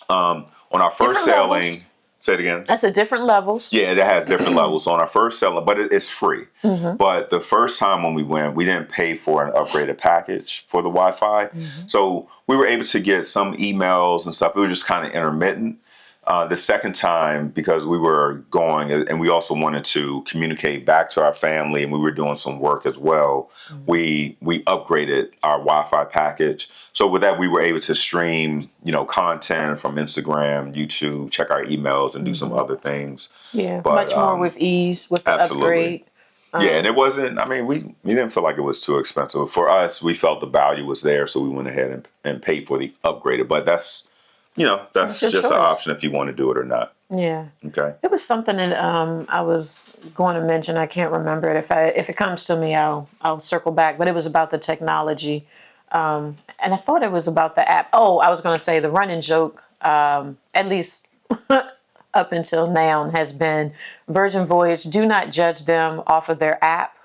On our first Different sailing, levels. say it again. That's at different levels. Yeah, it has different levels. On our first sailing, but it's free. But the first time when we went, we didn't pay for an upgraded package for the Wi-Fi. So we were able to get some emails and stuff. It was just kind of intermittent. The second time, because we were going and we also wanted to communicate back to our family and we were doing some work as well, we upgraded our Wi-Fi package. So with that, we were able to stream, content from Instagram, YouTube, check our emails and do some other things. Yeah, But, much more with ease with the upgrade. Yeah, and it wasn't, I mean, we didn't feel like it was too expensive. For us, we felt the value was there, so we went ahead and paid for the upgraded. But that's just your an choice. option if you want to do it or not. Yeah. Okay. It was something that I was going to mention. I can't remember it. If it comes to me, I'll circle back. But it was about the technology, and I thought it was about the app. Oh, I was going to say the running joke. At least up until now has been Virgin Voyage. Do not judge them off of their app.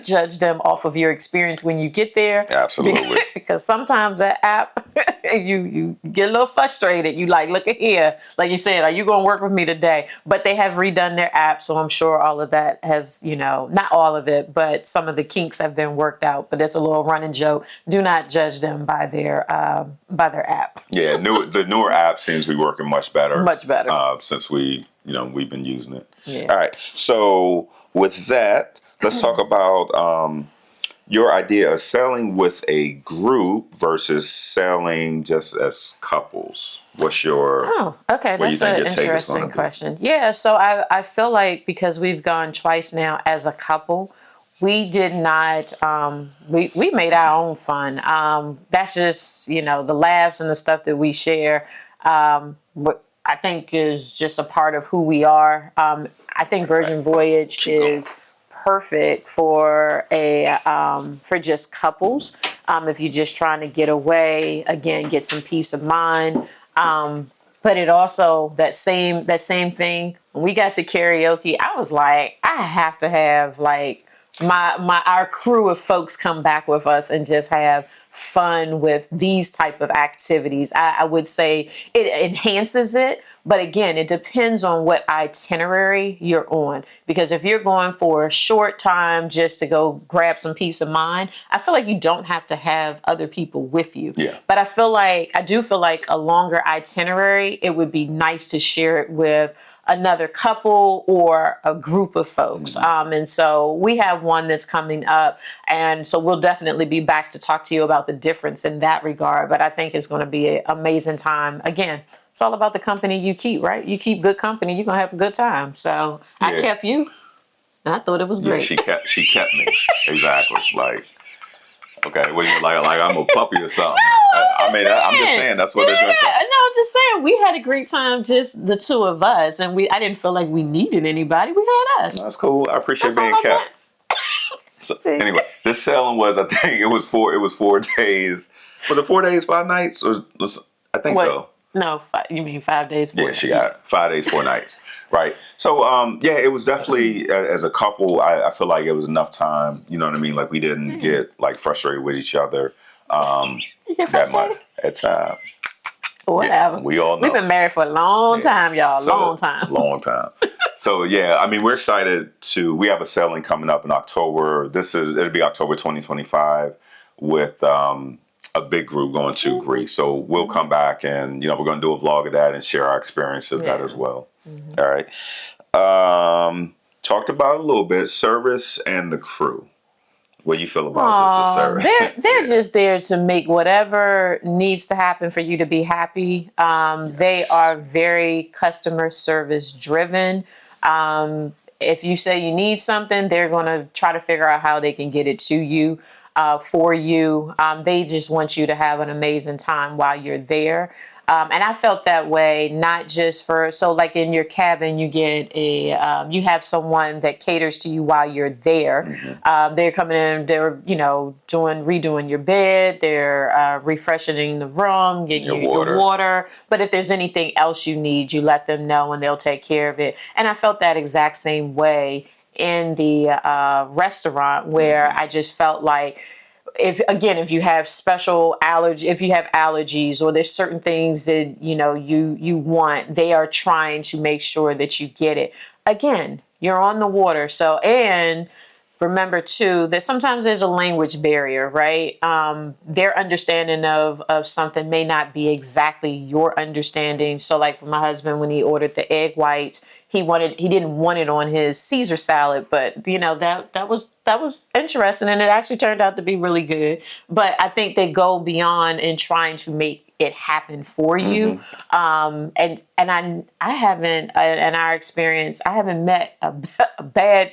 Judge them off of your experience when you get there. Absolutely. Because sometimes that app, you get a little frustrated. You like, look at here. Like you said, are you going to work with me today? But they have redone their app. So I'm sure all of that has, not all of it, but some of the kinks have been worked out. But it's a little running joke. Do not judge them by their app. Yeah, the newer app seems to be working much better. Much better. Since we've been using it. Yeah. All right. So with that, let's talk about your idea of sailing with a group versus sailing just as couples. What's your... Oh, okay. That's an interesting question. Yeah, so I feel like because we've gone twice now as a couple, we did not, we made our own fun. That's just, the laughs and the stuff that we share, what I think is just a part of who we are. I think Virgin Voyage is perfect for for just couples. If you're just trying to get away, again, get some peace of mind. But it also, that same thing, when we got to karaoke, I was like, I have to have like our crew of folks come back with us and just have fun with these type of activities. I would say it enhances it, but again, it depends on what itinerary you're on. Because if you're going for a short time just to go grab some peace of mind, I feel like you don't have to have other people with you. Yeah. But I do feel like a longer itinerary, it would be nice to share it with another couple or a group of folks. And so we have one that's coming up. And so we'll definitely be back to talk to you about the difference in that regard. But I think it's going to be an amazing time. Again, it's all about the company you keep, right? You keep good company, you're going to have a good time. So yeah. I kept you. And I thought it was great. Yeah, she kept me. Exactly. Like, okay, well, you're like I'm a puppy or something. No, I'm just saying that's what they're doing. No, I'm just saying we had a great time, just the two of us, and I didn't feel like we needed anybody. We had us. That's cool. I appreciate being kept. So anyway, this sailing was, I think it was 4 days. Was it 4 days, 5 nights? Or I think so. No, you mean 5 days, 4 nights? Yeah, she got 5 days, 4 nights. Right. So, it was definitely, as a couple, I feel like it was enough time. You know what I mean? Like, we didn't get, like, frustrated with each other that much at times. Whatever. Yeah, we all know. We've been married for a long time, y'all. So, long time. Long time. So, yeah, I mean, we're excited we have a sailing coming up in October. It'll be October 2025 with a big group going to Greece. So we'll come back and, we're going to do a vlog of that and share our experience of that as well. All right. Talked about a little bit, service and the crew. What do you feel about just the service? They're just there to make whatever needs to happen for you to be happy. They are very customer service driven. If you say you need something, they're going to try to figure out how they can get it to you, for you. They just want you to have an amazing time while you're there. And I felt that way, not just so like in your cabin, you get you have someone that caters to you while you're there. They're coming in, they're, redoing your bed, they're refreshing the room, getting you your water. But if there's anything else you need, you let them know and they'll take care of it. And I felt that exact same way in the restaurant, where I just felt like, if you have allergies, or there's certain things that you want, they are trying to make sure that you get it. Again, you're on the water, so, and remember too that sometimes there's a language barrier, right? Their understanding of something may not be exactly your understanding. So like my husband, when he ordered the egg whites, he didn't want it on his Caesar salad, but that was interesting, and it actually turned out to be really good. But I think they go beyond in trying to make it happen for you. And I haven't, in our experience, I haven't met a bad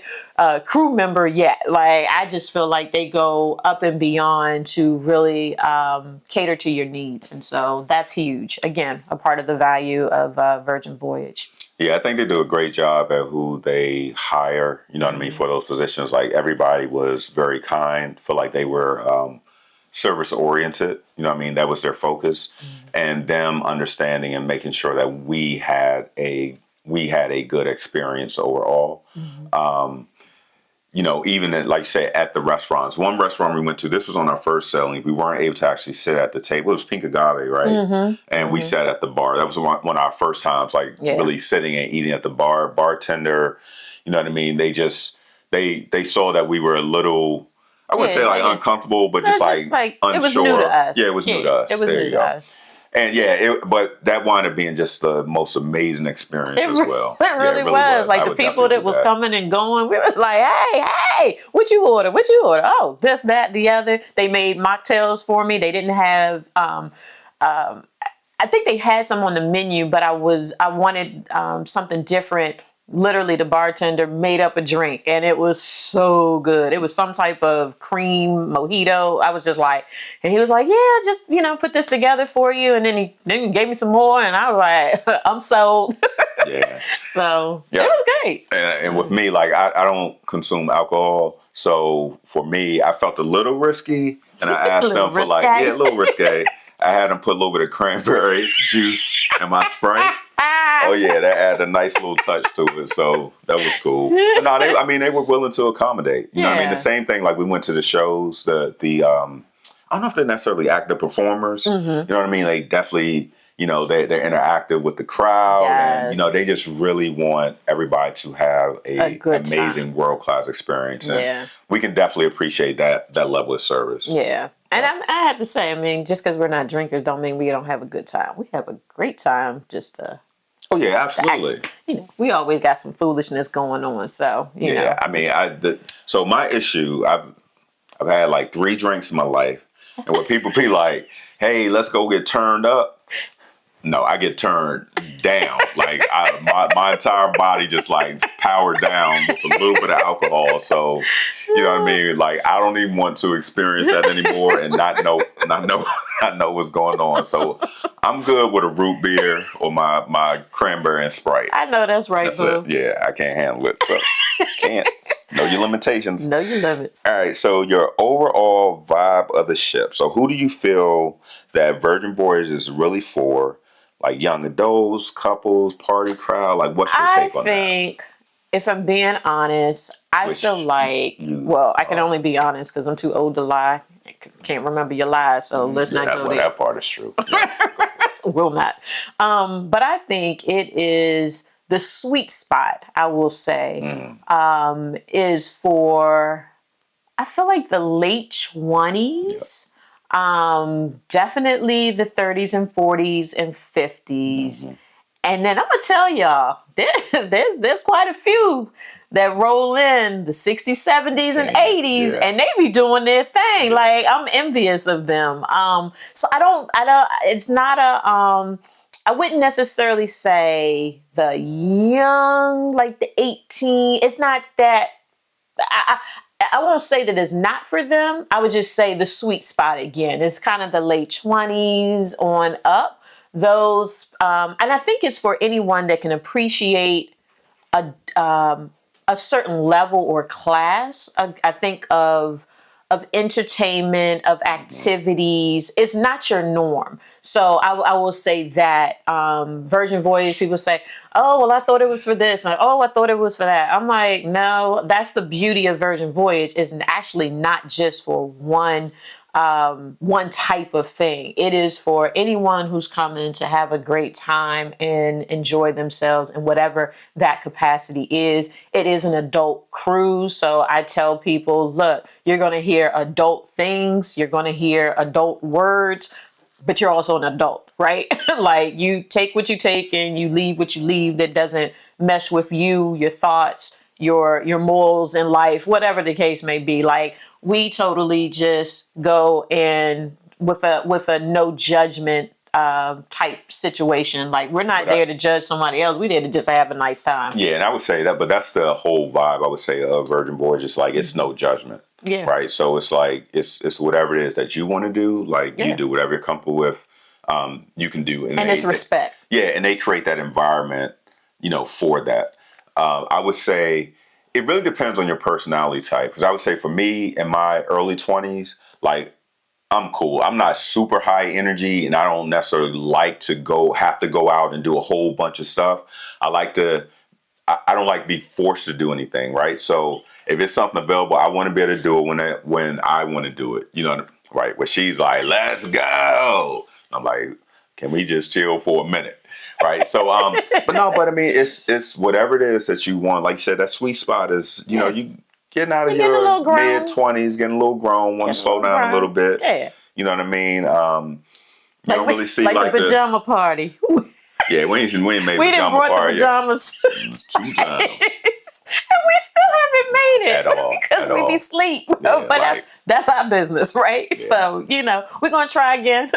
crew member yet. Like, I just feel like they go up and beyond to really cater to your needs. And so that's huge. Again, a part of the value of Virgin Voyage. Yeah, I think they do a great job at who they hire, what I mean, for those positions. Like, everybody was very kind, feel like they were service oriented, what I mean? That was their focus. And them understanding and making sure that we had a good experience overall. Even at, like you say, at the restaurants. One restaurant we went to, this was on our first sailing, we weren't able to actually sit at the table. It was Pink Agave, right? And we sat at the bar. That was one of our first times, really sitting and eating at the bar. Bartender, what I mean? They saw that we were a little, I wouldn't say uncomfortable, but just like unsure. It was new to us. Yeah, it was new to us. It was new to us. And but that wound up being just the most amazing experience as well. It really was. Like, the people that was coming and going, we was like, hey, what you order? Oh, this, that, the other. They made mocktails for me. They didn't have, I think they had some on the menu, but I wanted something different. Literally, the bartender made up a drink, and it was so good. It was some type of cream mojito. I was just like, and he was like, yeah, just, put this together for you. And then he gave me some more, and I was like, I'm sold. Yeah. So it was great. And with me, like, I don't consume alcohol. So for me, I felt a little risky, and I asked them for a little risque. I had them put a little bit of cranberry juice in my Sprite. Oh yeah, that added a nice little touch to it, so that was cool. But no, they were willing to accommodate. You know what I mean? The same thing, like, we went to the shows, the I don't know if they're necessarily active performers. You know what I mean? They definitely, they're interactive with the crowd, and they just really want everybody to have a amazing world-class experience. And we can definitely appreciate that level of service. Yeah. And I have to say, I mean, just because we're not drinkers don't mean we don't have a good time. We have a great time, just oh yeah, absolutely. We always got some foolishness going on, so you know. I mean, so my issue, I've had like 3 drinks in my life, and when people be like, "Hey, let's go get turned up," no, I get turned down. Like, my entire body just like powered down with a little bit of alcohol. So, you know what I mean? Like, I don't even want to experience that anymore and not know what's going on. So I'm good with a root beer or my cranberry and Sprite. I know that's right, boo. Yeah, I can't handle it. So can't. Know your limitations. Know your limits. All right. So your overall vibe of the ship. So who do you feel that Virgin Voyages is really for? Like, young adults, couples, party crowd? Like, what's your take on that? I think, if I'm being honest, I feel like, I can only be honest because I'm too old to lie. I can't remember your lies, so let's not go there. That part is true. Will not. But I think it is the sweet spot, I will say, is for, I feel like the late 20s. Definitely the 30s and 40s and 50s. And then I'm gonna tell y'all, there's quite a few that roll in the 60s, 70s, and 80s, and they be doing their thing. Like, I'm envious of them. So I don't, it's not I wouldn't necessarily say the young, like the 18. It's not that. I won't say that it's not for them. I would just say the sweet spot again. It's kind of the late 20s on up. Those, and I think it's for anyone that can appreciate a certain level or class. I think of entertainment, of activities. It's not your norm. So I will say that Virgin Voyage, people say, oh, well, I thought it was for this. And, oh, I thought it was for that. I'm like, no, that's the beauty of Virgin Voyage. It's actually not just for one type of thing. It is for anyone who's coming to have a great time and enjoy themselves in whatever that capacity is. It is an adult cruise. So I tell people, look, you're going to hear adult things. You're going to hear adult words, but you're also an adult, right? Like, you take what you take and you leave what you leave that doesn't mesh with you, your thoughts, your morals in life, whatever the case may be. Like, we totally just go in with a no judgment type situation. Like, we're not there to judge somebody else. We're there to just have a nice time. Yeah, and I would say that, but that's the whole vibe, I would say, of Virgin Voyage. It's like, it's no judgment. Yeah. Right. So it's like, it's whatever it is that you want to do. Like, you do whatever you're comfortable with. You can do. And it's respect. And they create that environment, for that. I would say it really depends on your personality type. Because I would say for me in my early 20s, like, I'm cool. I'm not super high energy, and I don't necessarily like to have to go out and do a whole bunch of stuff. I don't like to be forced to do anything, right? So if it's something available, I want to be able to do it when I want to do it. Right? Where she's like, "Let's go." I'm like, "Can we just chill for a minute?" Right? So, but I mean, it's whatever it is that you want. Like you said, that sweet spot is, you getting out of your mid-20s, getting a little grown, want to slow down a little bit. Yeah. You know what I mean? You don't really see like the pajama party. Yeah, we ain't made pajama party. We didn't brought the pajamas. And we still haven't made it. At all. Because we be asleep. Yeah, but that's our business, right? Yeah. So, we're going to try again.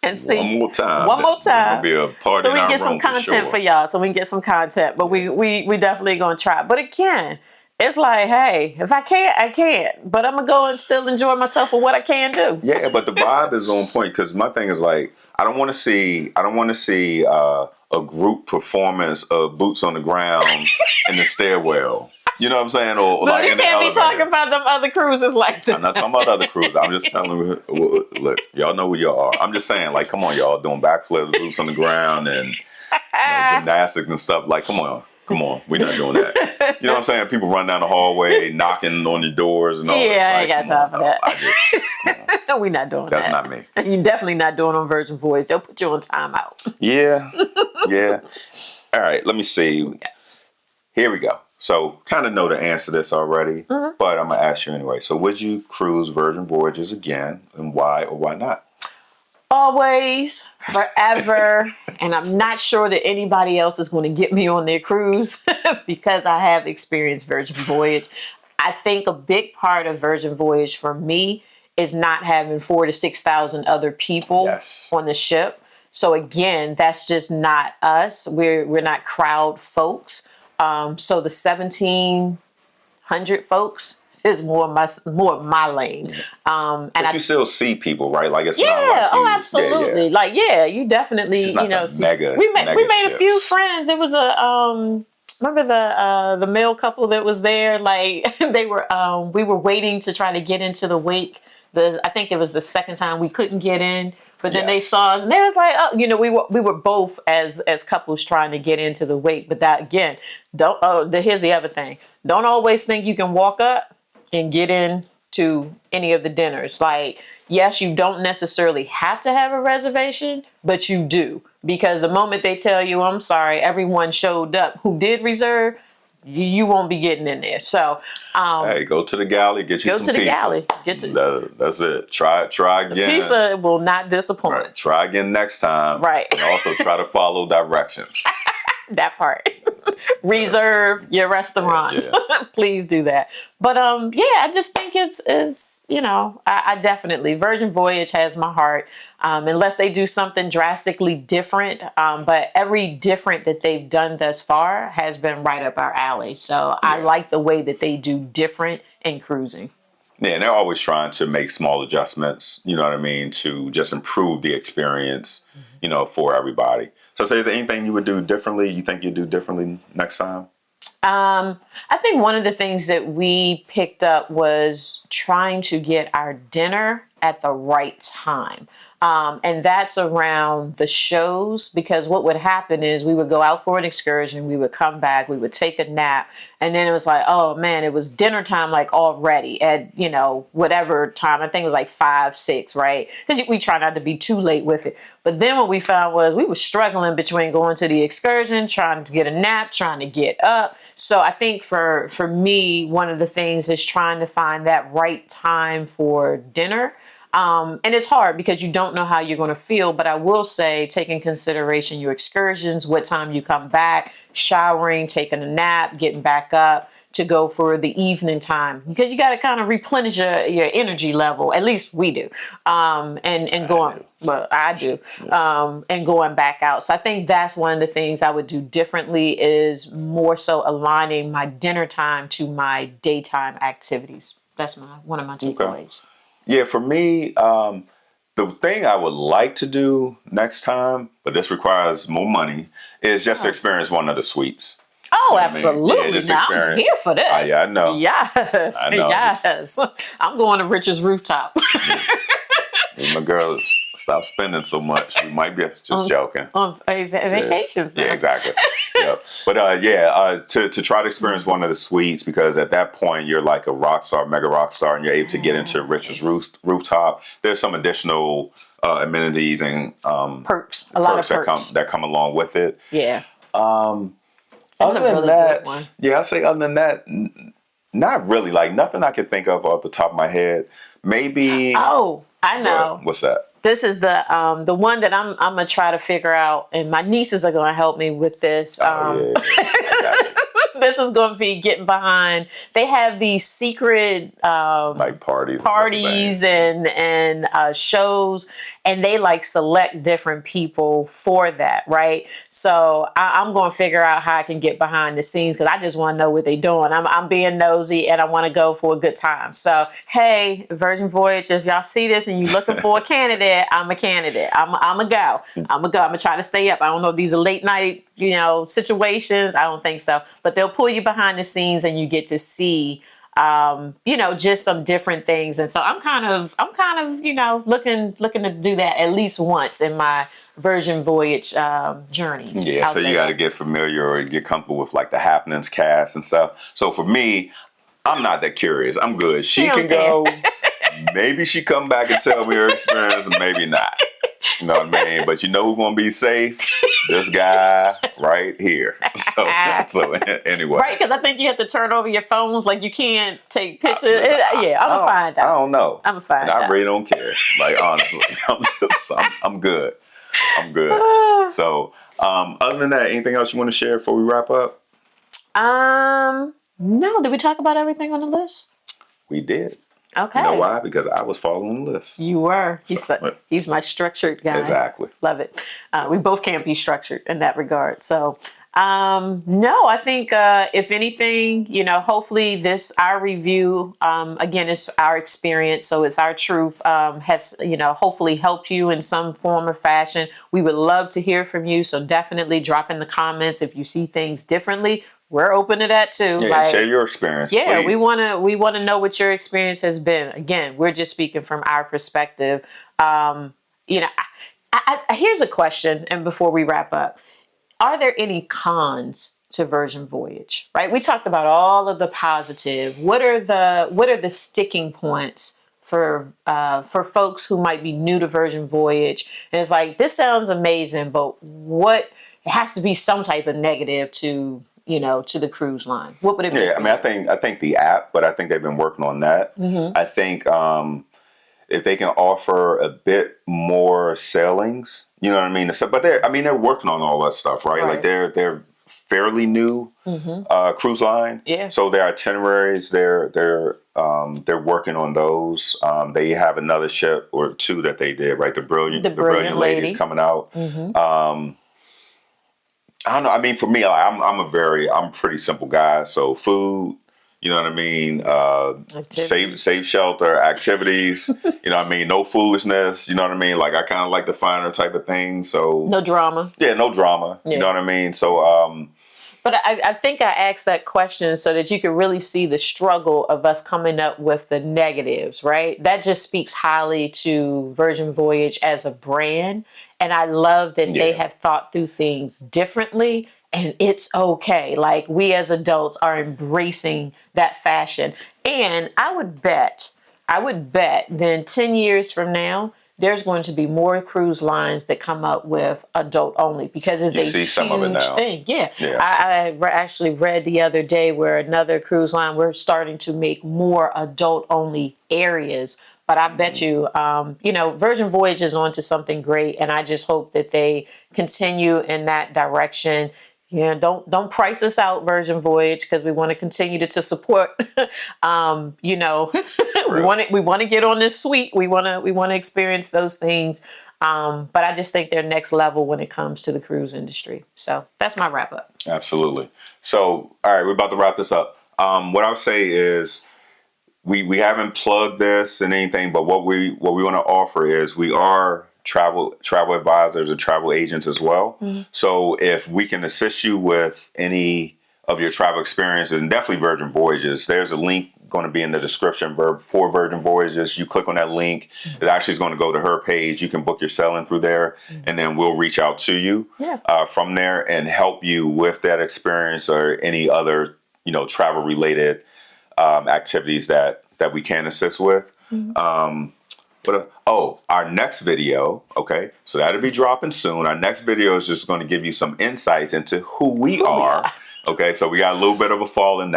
And see. One more time. It's gonna be a party so we can get some content for y'all. So we can get some content. But we definitely going to try. But again, it's like, hey, if I can't, I can't. But I'm going to go and still enjoy myself for what I can do. Yeah, but the vibe is on point. Because my thing is like, I don't want to see a group performance of boots on the ground in the stairwell. You know what I'm saying? Or like, you can't be talking about them other cruises like that. I'm not talking about other cruises. I'm just telling you, look, y'all know who y'all are. I'm just saying, like, come on, y'all, doing backflips, boots on the ground, and gymnastics and stuff. Like, come on. We're not doing that. You know what I'm saying? People run down the hallway, knocking on your doors and all that. Yeah, I ain't got time for that. We're not doing that. That's not me. You're definitely not doing on Virgin Voyage. They'll put you on timeout. Yeah. All right, let me see. Here we go. So, kind of know the answer to this already, but I'm going to ask you anyway. So, would you cruise Virgin Voyages again, and why or why not? Always, forever. And I'm not sure that anybody else is going to get me on their cruise because I have experienced Virgin Voyage. I think a big part of Virgin Voyage for me is not having 4,000 to 6,000 other people on the ship. So again, that's just not us. We're not crowd folks. So the 1,700 folks is more my lane. But you still see people, right? Like, it's not like absolutely. Yeah. Like, you definitely, we made a few friends. It was remember the male couple that was there? Like, we were waiting to try to get into the wake. I think it was the second time we couldn't get in. But then they saw us and they was like, we were both as couples trying to get into the wake. But that again, here's the other thing. Don't always think you can walk up and get into any of the dinners. Like, yes, you don't necessarily have to have a reservation, but you do. Because the moment they tell you, I'm sorry, everyone showed up who did reserve, you won't be getting in there. So, hey, go to the galley, get you go some to the pizza. galley. Get to That's it. Try again. the pizza will not disappoint. Right. Try again next time. Right. And also try to follow directions. That part. Reserve your restaurants. Yeah. Please do that. But I just think it's I definitely, Virgin Voyage has my heart. Unless they do something drastically different. But every different that they've done thus far has been right up our alley. So I like the way that they do different in cruising. Yeah, and they're always trying to make small adjustments, you know what I mean, to just improve the experience, for everybody. So say, is there anything you would do differently, you think you'd do differently next time? I think one of the things that we picked up was trying to get our dinner at the right time. And that's around the shows, because what would happen is we would go out for an excursion, we would come back, we would take a nap, and then it was like, oh man, it was dinner time like already at, whatever time. I think it was like 5, 6, right? Because we try not to be too late with it. But then what we found was we were struggling between going to the excursion, trying to get a nap, trying to get up. So I think for me, one of the things is trying to find that right time for dinner. And it's hard because you don't know how you're going to feel. But I will say, take in consideration your excursions, what time you come back, showering, taking a nap, getting back up to go for the evening time, because you got to kind of replenish your energy level. At least we do. And going, well, I do, and going back out. So I think that's one of the things I would do differently, is more so aligning my dinner time to my daytime activities. That's one of my takeaways. Okay. Yeah, for me, the thing I would like to do next time, but this requires more money, is just to experience one of the suites. Oh, I mean? absolutely. Yeah, just Now, I'm experience. here for this. Yeah, I know. Yes. I know. Yes. I'm going to Rich's rooftop. My girls, stop spending so much. We might be just joking. On vacations. Yeah, exactly. Yep. But to try to experience one of the suites, because at that point you're like a rock star, mega rock star, and you're able to get into Rich's rooftop. There's some additional amenities and perks. A lot of perks that come along with it. Yeah. That's Other a really than that, good one. yeah, I'd say other than that, not really. Like nothing I can think of off the top of my head. Maybe. Oh, I know. What's that? This is the one that I'm gonna try to figure out, and my nieces are gonna help me with this. Yeah. I got you. This is gonna be getting behind. They have these secret Like parties and shows, and they like select different people for that, right? So I'm going to figure out how I can get behind the scenes, because I just want to know what they're doing. I'm being nosy, and I want to go for a good time. So hey, Virgin Voyage, if y'all see this and you're looking for a candidate, I'm a candidate. I'm a go. I'm gonna try to stay up. I don't know if these are late night situations. I don't think so, but they'll pull you behind the scenes, and you get to see just some different things. And so I'm kind of looking to do that at least once in my Virgin Voyage journeys. Yeah, so you got to get familiar or get comfortable with like the happenings cast and stuff. So for me, I'm not that curious. I'm good. She can go. Maybe she come back and tell me her experience, and maybe not. You know what I mean? But you know who's gonna be safe? This guy right here. So anyway. Right, because I think you have to turn over your phones, like you can't take pictures. I'm gonna find out. I don't know. I'm gonna find out. I really don't care. Like honestly, I'm good. I'm good. So other than that, anything else you want to share before we wrap up? No. Did we talk about everything on the list? We did. Okay. You know why? Because I was following the list. You were. He's my structured guy. Exactly. Love it. We both can't be structured in that regard. So, no, I think if anything, hopefully our review, again, it's our experience, so it's our truth, has, hopefully helped you in some form or fashion. We would love to hear from you. So definitely drop in the comments if you see things differently. We're open to that too. Yeah, share your experience. Yeah, please. we want to know what your experience has been. Again, we're just speaking from our perspective. Here's a question, and before we wrap up, are there any cons to Virgin Voyage? Right, we talked about all of the positive. What are the sticking points for folks who might be new to Virgin Voyage? And it's like, this sounds amazing, but what? It has to be some type of negative to to the cruise line? What would it be? Yeah, for I mean, you? I think the app, but I think they've been working on that. I think if they can offer a bit more sailings, you know what I mean. So, but they're working on all that stuff, right? Like Right. they're fairly new cruise line, Yeah. so their itineraries they're working on those. They have another ship or two that they did, right? The The Brilliant Brilliant Lady is Lady. coming out. I don't know. I mean, for me, like, I'm a pretty simple guy. So food, you know what I mean. Activities. Safe shelter, activities. You know what I mean. No foolishness. You know what I mean. Like I kind of like the finer type of thing. So No drama. yeah, no drama. You know Yeah. what I mean. So But I think I asked that question so that you could really see the struggle of us coming up with the negatives, right? That just speaks highly to Virgin Voyage as a brand. And I love that they yeah, have thought through things differently, and it's okay. Like we as adults are embracing that fashion. And I would bet then 10 years from now, there's going to be more cruise lines that come up with adult only because it's you a see some of it huge now. thing. Yeah. Yeah. Actually read the other day where another cruise line, we're starting to make more adult only areas. But I bet you, Virgin Voyage is onto something great. And I just hope that they continue in that direction. Yeah, don't price us out, Virgin Voyage, because we want to continue to support. Real. We want to get on this suite. We want to experience those things. But I just think they're next level when it comes to the cruise industry. So that's my wrap up. Absolutely. So all right, we're about to wrap this up. What I'll say is we haven't plugged this and anything, but what we want to offer is we are travel advisors and travel agents as well. So if we can assist you with any of your travel experiences, and definitely Virgin Voyages, there's a link going to be in the description for Virgin Voyages. You click on that link, it actually is going to go to her page. You can book your sailing through there, and then we'll reach out to you from there and help you with that experience or any other travel related activities that we can assist with. Our next video, okay, so that'll be dropping soon. Our next video is just going to give you some insights into who we are. Okay, so we got a little bit of a following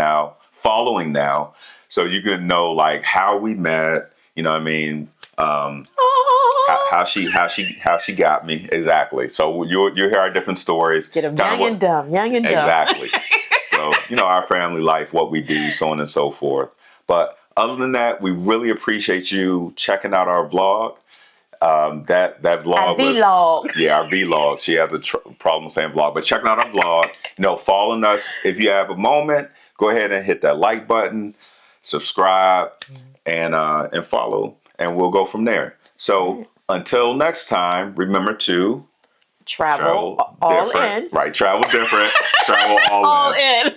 now, so you can know like how we met. You know what I mean? How she got me exactly. So you'll hear our different stories. Get them young and dumb. Exactly. So, our family life, what we do, so on and so forth. But other than that, we really appreciate you checking out our vlog. That vlog Our vlog. our vlog. She has a problem saying vlog, but checking out our vlog, following us. If you have a moment, go ahead and hit that like button, subscribe, and follow, and we'll go from there. So until next time, remember to Travel all different. in. Right, travel different, travel all All in. in.